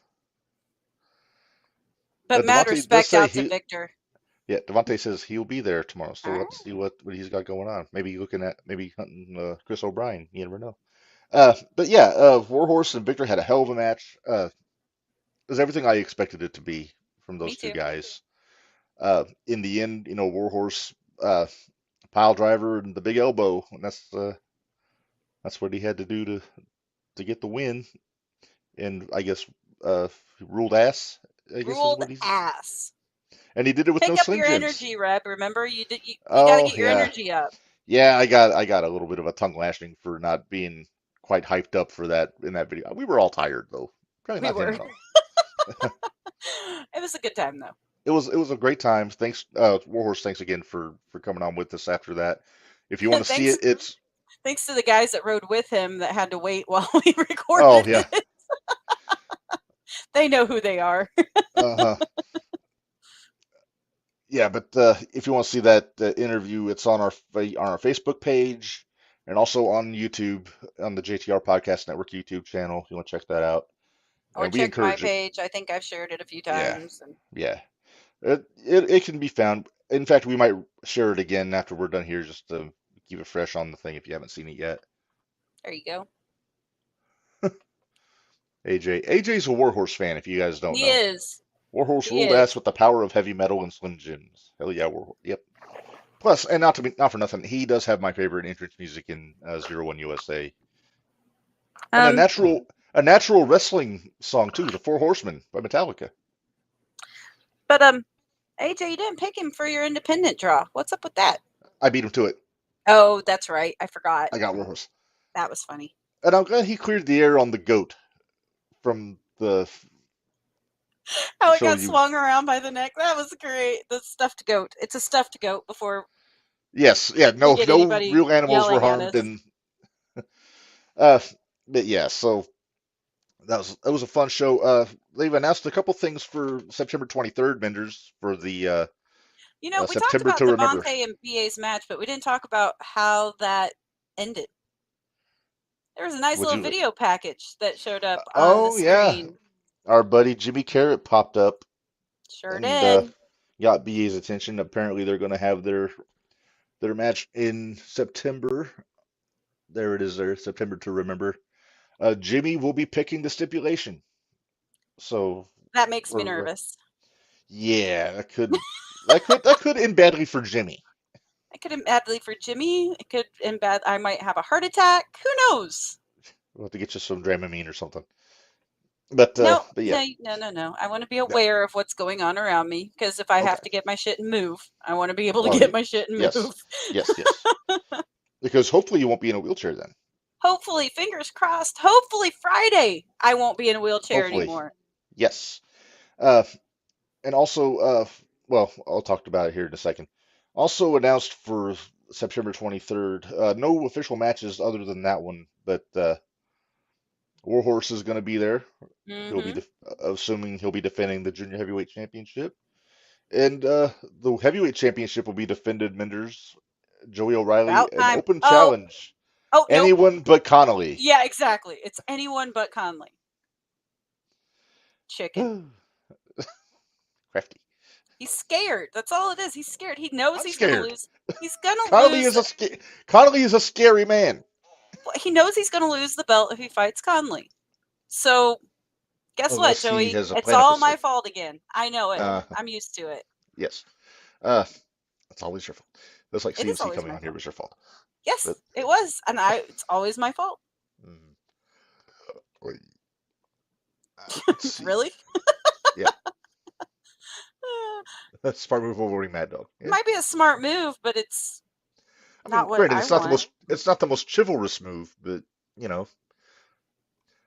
But mad Devontae respect out to Victor. Yeah, Devontae says he'll be there tomorrow. So All let's see what he's got going on. Maybe hunting Chris O'Brien. You never know. But yeah, Warhorse and Victor had a hell of a match. It was everything I expected it to be from those two guys. In the end, Warhorse pile driver and the big elbow, and that's what he had to do to get the win. And I guess ruled ass. I guess Ruled is what he's. ass. And he did it with Pick no up Slim your Jims. energy, Rep. Remember, you got to get your energy up. Yeah, I got a little bit of a tongue lashing for not being quite hyped up for that in that video. We were all tired though. Probably not him though. It was a good time though. It was a great time. Thanks, Warhorse. Thanks again for coming on with us after that. If you want to see it, it's thanks to the guys that rode with him that had to wait while we recorded. Oh yeah. It. They know who they are. Uh-huh. Yeah, but if you want to see that interview, it's on our Facebook page and also on YouTube on the JTR Podcast Network YouTube channel. If you want to check that out, or check my page. I think I've shared it a few times. Yeah, it can be found. In fact, we might share it again after we're done here, just to keep it fresh on the thing if you haven't seen it yet. There you go. AJ's a Warhorse fan. If you guys don't know, he is. Warhorse ruled ass with the power of heavy metal and Slim Jims. Hell yeah, Warhorse. Yep. Plus, and not for nothing, he does have my favorite entrance music in 0-1 USA. And a natural wrestling song too, The Four Horsemen by Metallica. But AJ, you didn't pick him for your independent draw. What's up with that? I beat him to it. Oh, that's right. I forgot. I got Warhorse. That was funny. And I'm glad he cleared the air on the goat from the. How it got swung around by the neck. That was great. The stuffed goat. It's a stuffed goat before. Yes. Yeah. No real animals were harmed. And. But yeah. So. That was a fun show. They've announced a couple things for September 23rd, Minderz, for the. We talked about Devontae and BA's match, but we didn't talk about how that ended. There was a nice little video package that showed up on the screen. Yeah. Our buddy Jimmy Carrot popped up. Sure did. Got BA's attention. Apparently, they're going to have their match in September. There it is. There, September to remember. Jimmy will be picking the stipulation. So that makes me nervous. Yeah, that could end badly for Jimmy. It could end badly for Jimmy. It could end bad. I might have a heart attack. Who knows? We'll have to get you some Dramamine or something. But yeah. No. I want to be aware of what's going on around me, because if I have to get my shit and move, I want to be able to get my shit and move. Yes. Because hopefully you won't be in a wheelchair then. Hopefully, fingers crossed. Hopefully Friday I won't be in a wheelchair anymore. Yes. And also, well, I'll talk about it here in a second. Also announced for September 23rd, no official matches other than that one, but Warhorse is going to be there. He'll be Hmm. assuming he'll be defending the junior heavyweight championship, and the heavyweight championship will be defended. Minderz, Joey O'Reilly, About an time. open Oh, challenge. oh, nope. Anyone but Connolly. Yeah, exactly. It's anyone but Conley. Chicken. Crafty. He's scared. That's all it is. He's scared. He knows I'm he's going to scared. lose. He's going to Connolly lose. Connolly is a scary man. He knows he's going to lose the belt if he fights Conley. So, guess what, Unless he Joey? has a It's plan up all his my sleeve. fault again. I know it. Uh, I'm used to it. yes. It's always your fault. That's like It is CMC always coming my on here fault. was your fault. Yes, But- it was. And it's always my fault. Wait. Let's see. Really? Yeah. That's smart move avoiding Mad Dog. Yeah. Might be a smart move, but it's I not mean, what granted, I it's not the want. most it's not the most chivalrous move, but you know.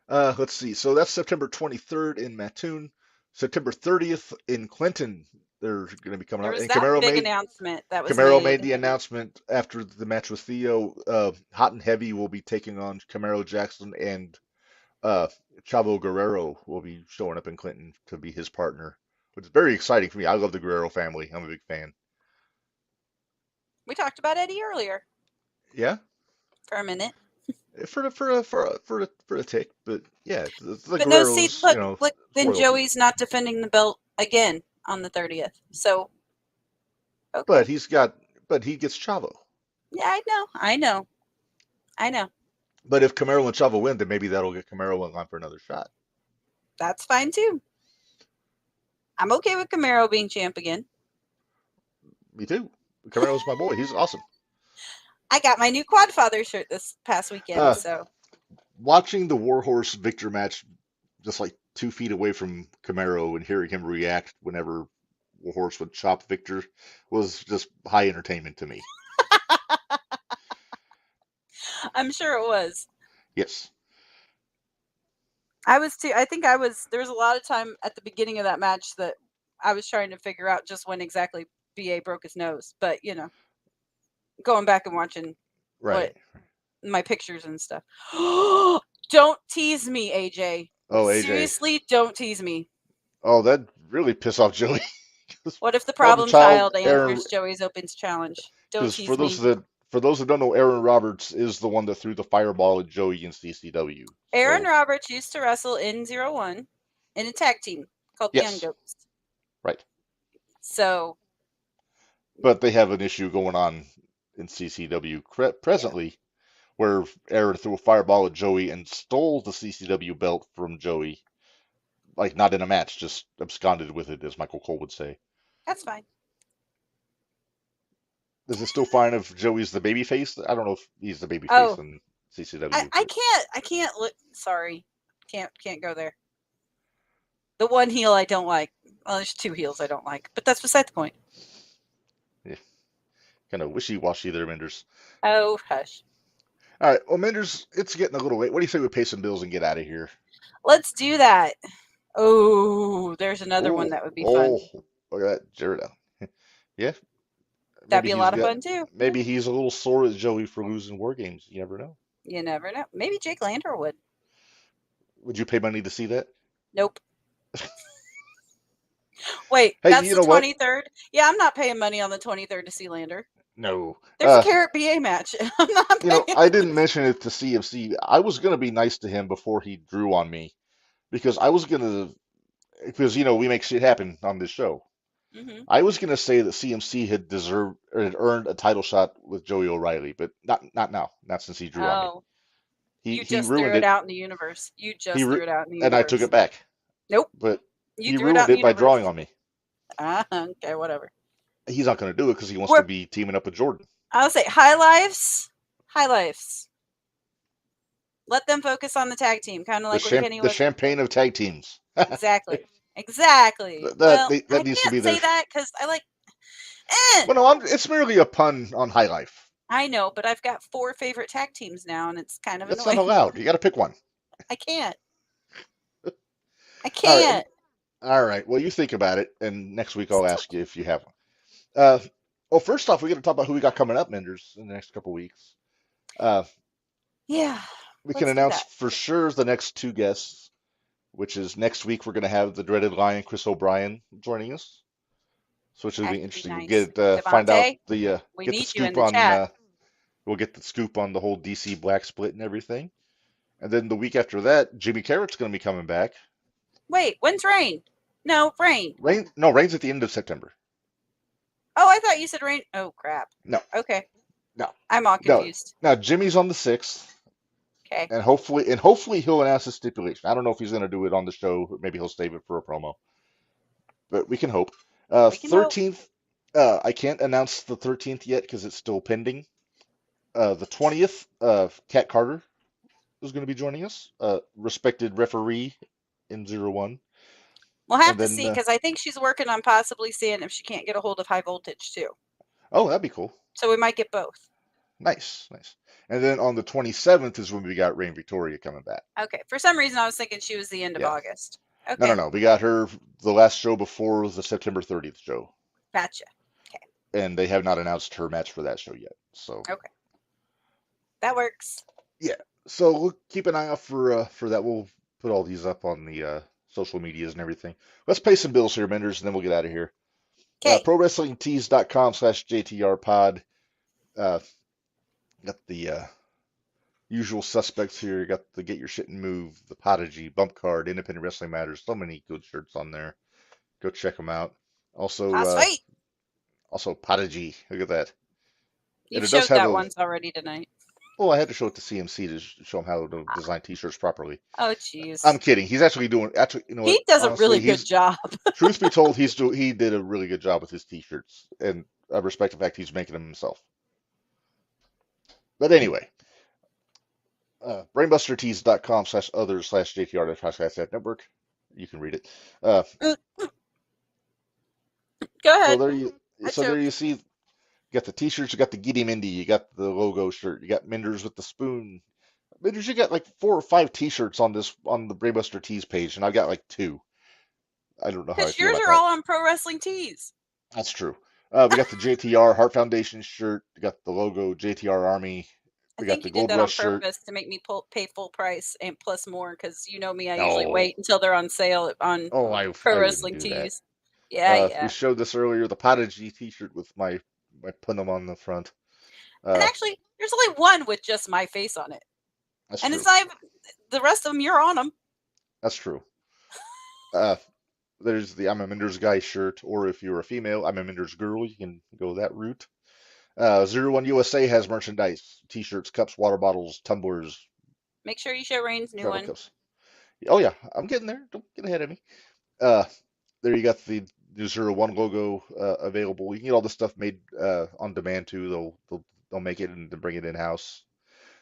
Let's see. So that's September 23rd in Mattoon, September 30th in Clinton. They're going to be coming There out, was and that big announcement that was Camaro made. made the announcement after the match with Theo. Hot and Heavy will be taking on Camaro Jackson, and Chavo Guerrero will be showing up in Clinton to be his partner, which is very exciting for me. I love the Guerrero family. I'm a big fan. We talked about Eddie earlier Yeah, for a minute. for a tick, but yeah, the But no, see, Guerreros, look, then royalty. Joey's not defending the belt again on the 30th. So, okay. But he gets Chavo. Yeah, I know. But if Camaro and Chavo win, then maybe that'll get Camaro in line for another shot. That's fine too. I'm okay with Camaro being champ again. Me too. Camaro's my boy. He's awesome. I got my new Quadfather shirt this past weekend, so Watching the Warhorse Victor match, just like 2 feet away from Camaro, and hearing him react whenever Warhorse would chop Victor was just high entertainment to me. I'm sure it was. Yes. I was too. I think I was. There was a lot of time at the beginning of that match that I was trying to figure out just when exactly BA broke his nose. But going back and watching Right. my pictures and stuff. Don't tease me, AJ. Oh, AJ. Seriously, don't tease me. Oh, that really pissed off Joey. What if the problem child answers Joey's Opens challenge? Don't tease me. For those that don't know, Aaron Roberts is the one that threw the fireball at Joey in CCW. Aaron Roberts used to wrestle in 01 in a tag team called the Young Goats. Right. So. But they have an issue going on in CCW presently, where Aaron threw a fireball at Joey and stole the CCW belt from Joey. Like, not in a match, just absconded with it, as Michael Cole would say. That's fine. Is it still fine if Joey's the babyface? I don't know if he's the babyface in CCW. I can't look. Sorry, can't go there. The one heel I don't like. Well, there's 2 heels I don't like, but that's beside the point. Yeah, kind of wishy-washy there, Minderz. Oh, hush. All right, well, Minderz, it's getting a little late. What do you say we pay some bills and get out of here? Let's do that. Oh, there's another one that would be fun. Look at that, Jared. Yeah. That'd be a lot of fun, too. Maybe he's a little sore at Joey for losing War Games. You never know. You never know. Maybe Jake Lander would. Would you pay money to see that? Nope. Wait, hey, that's you the know 23rd? What? Yeah, I'm not paying money on the 23rd to see Lander. No. There's a Carrot BA match. I'm not paying. I didn't mention it to CMC. I was going to be nice to him before he drew on me. Because I was going to... Because, we make shit happen on this show. Mm-hmm. I was going to say that CMC had earned a title shot with Joey O'Reilly, but not now. Not since he drew on me. You just threw it out in the universe. You just threw it out in the universe. And I took it back. Nope. But he ruined it by drawing on me. Okay, whatever. He's not going to do it because he wants to be teaming up with Jordan. I'll say high lives. Let them focus on the tag team, kind of like what Kenny was. The champagne of tag teams. Exactly. That needs to be there. I can't say that because I like. Well, no, it's merely a pun on High Life. I know, but I've got 4 favorite tag teams now, and it's kind of That's annoying. not allowed. You got to pick one. I can't. I can't. All right. Well, you think about it, and next week I'll ask you if you have one. Well, first off, we got to talk about who we got coming up, Minderz, in the next couple weeks. Yeah. We can Let's do announce that. for sure the next two guests, which is next week we're going to have the dreaded Lion Chris O'Brien joining us, so which will That be could be interesting. We'll nice. get find out Devontae, the we get the need you in scoop the on chat. we'll get the scoop on the whole DC Black split and everything. And then the week after that, Jimmy Carrott's going to be coming back. Wait, when's Rain? No, Rain. Rain's at the end of September. Oh, I thought you said Rain. Oh, crap. No, Okay. no, I'm all no. confused. Now Jimmy's on the 6th, Okay. and hopefully he'll announce a stipulation. I don't know if he's going to do it on the show, or maybe he'll save it for a promo, but we can hope. We can hope. 13th, I can't announce the 13th yet because it's still pending. The 20th, Kat Carter is going to be joining us, respected referee in 01. We'll have And to then, see because I think she's working on possibly seeing if she can't get a hold of High Voltage too. oh, that'd be cool. So we might get both. Nice. And then on the 27th is when we got Rain Victoria coming back. Okay. For some reason, I was thinking she was the end of Yeah. August. Okay. No. We got her the last show before the September 30th show. Gotcha. And they have not announced her match for that show yet. So Okay. That works. yeah. So we'll keep an eye out for that. We'll put all these up on the social medias and everything. Let's pay some bills here, Minderz, and then we'll get out of here. Okay. ProWrestlingTees.com/JTRPod. Got the usual suspects here. You got the Get Your Shit and Move, the Podigy, Bump Card, Independent Wrestling Matters. So many good shirts on there. Go check them out. Also, Sweet. also Podigy. Look at that. You've it does showed have that a- once already tonight. Well, I had to show it to CMC to show him how to design T-shirts properly. Oh, jeez. I'm kidding. He's actually doing. You know what? He does Honestly, a really good job. Truth be told, he did a really good job with his T-shirts, and I respect the fact he's making them himself. But anyway, brainbustertees.com/others/JTR-podcast network. You can read it. Go So ahead. there you. I So there choked. you see. You got the T-shirts. You got the Giddy Mindy. You got the logo shirt. You got Minderz with the spoon. Minderz, you got like 4 or 5 T-shirts on the Brainbuster Tees page, and I've got like 2. I don't know how I Because feel yours about are that. all on Pro Wrestling Tees. That's true. We got the JTR Heart Foundation shirt. We got the logo JTR Army. I We got think the you did Gold that on Rush shirt. purpose to make me pay full price and plus more because you know me, I usually No. wait until they're on sale on Oh, I Pro wouldn't Wrestling do that. Tees. Yeah. We showed this earlier. The Podigy T-shirt with my Punim on the front. And actually, there's only one with just my face on it. That's And true. it's not even, the rest of them, you're on them. That's true. There's the I'm a Minderz guy shirt, or if you're a female, I'm a Minderz girl, you can go that route. 01 USA has merchandise, T-shirts, cups, water bottles, tumblers, Make sure you show Rain's new travel one. cups. Oh yeah, I'm getting there. Don't get ahead of me. There you got the 01 logo available. You can get all this stuff made on demand too. They'll make it and bring it in house.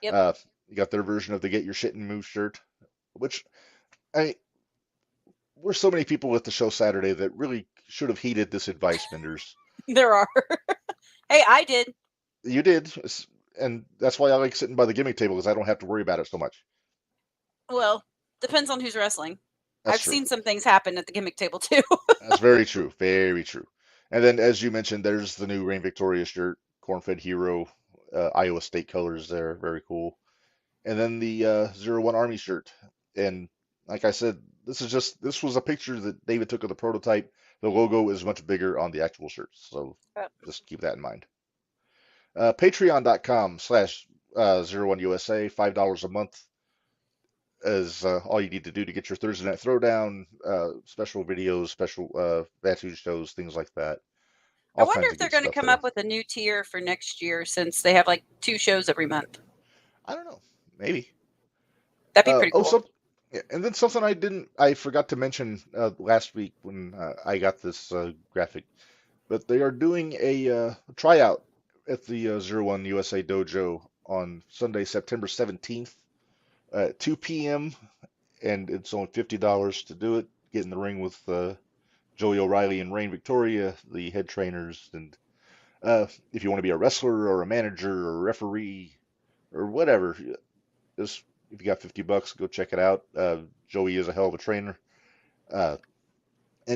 Yep. You got their version of the Get Your Shit and Move shirt, which we're so many people at the show Saturday that really should have heeded this advice, Minderz. There are. Hey, I did. You did, and that's why I like sitting by the gimmick table because I don't have to worry about it so much. Well, depends on who's wrestling. That's I've true. seen some things happen at the gimmick table too. That's very true. Very true. And then, as you mentioned, there's the new Reign Victoria shirt, Cornfed Hero, Iowa State colors there. Very cool. And then the 01 Army shirt. And like I said, this was a picture that David took of the prototype. The logo is much bigger on the actual shirts. So just keep that in mind. Patreon.com/01USA, $5 a month is all you need to do to get your Thursday Night Throwdown, special videos, special Batu shows, things like that. I wonder if they're going to come up with a new tier for next year since they have like 2 shows every month. I don't know. Maybe. That'd be pretty cool. And then something I forgot to mention last week when I got this graphic, but they are doing a tryout at the 01 USA Dojo on Sunday, September 17th at 2 p.m. and it's only $50 to do it. Get in the ring with Joey O'Reilly and Reign Victoria, the head trainers, and if you want to be a wrestler or a manager or a referee or whatever, just if you got $50, go check it out. Joey is a hell of a trainer, and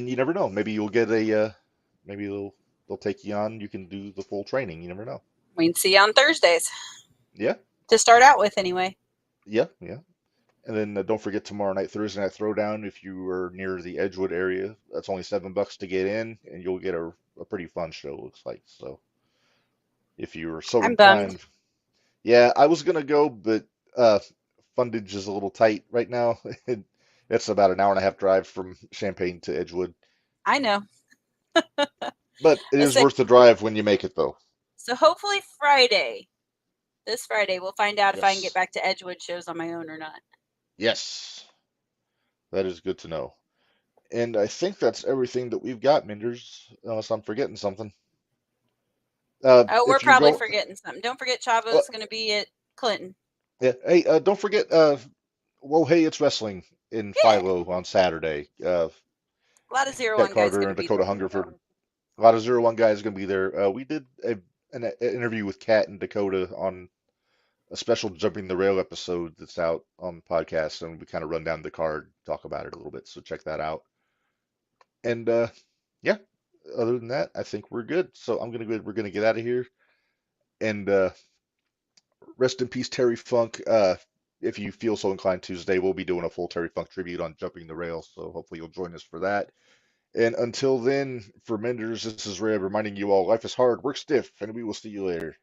you never know. Maybe you'll get maybe they'll take you on. You can do the full training. You never know. We can see you on Thursdays. Yeah. To start out with, anyway. Yeah, yeah. And then don't forget tomorrow night, Thursday night throwdown. If you are near the Edgewood area, that's only $7 to get in, and you'll get a pretty fun show. Looks like so. If you are so I'm bummed. inclined, yeah, I was gonna go, but uh, fundage is a little tight right now. It's about an hour and a half drive from Champaign to Edgewood, I know. but it I is say, worth the drive when you make it, though. so hopefully Friday, this Friday, we'll find out if I can get Yes, back to Edgewood shows on my own or not. yes, that is good to know. And I think that's everything that we've got, Minders, unless I'm forgetting something. Oh, we're If you're probably going, forgetting something. Don't forget uh, Chavo's going to be at Clinton. yeah, hey, don't forget, well, hey, it's wrestling in Yeah, Philo on Saturday. a lot of zero Cat one guys Carter going to and be Dakota there. Hungerford. A lot of 01 guys going to be there. We did an interview with Cat and Dakota on a special Jumping the Rail episode that's out on the podcast, and we kind of run down the card, talk about it a little bit. So check that out. And yeah, other than that, I think we're good. So we're gonna get out of here. And rest in peace, Terry Funk. If you feel so inclined, Tuesday we'll be doing a full Terry Funk tribute on Jumping the Rail. So hopefully you'll join us for that. And until then, for Menders, this is Red reminding you all life is hard, work stiff, and we will see you later.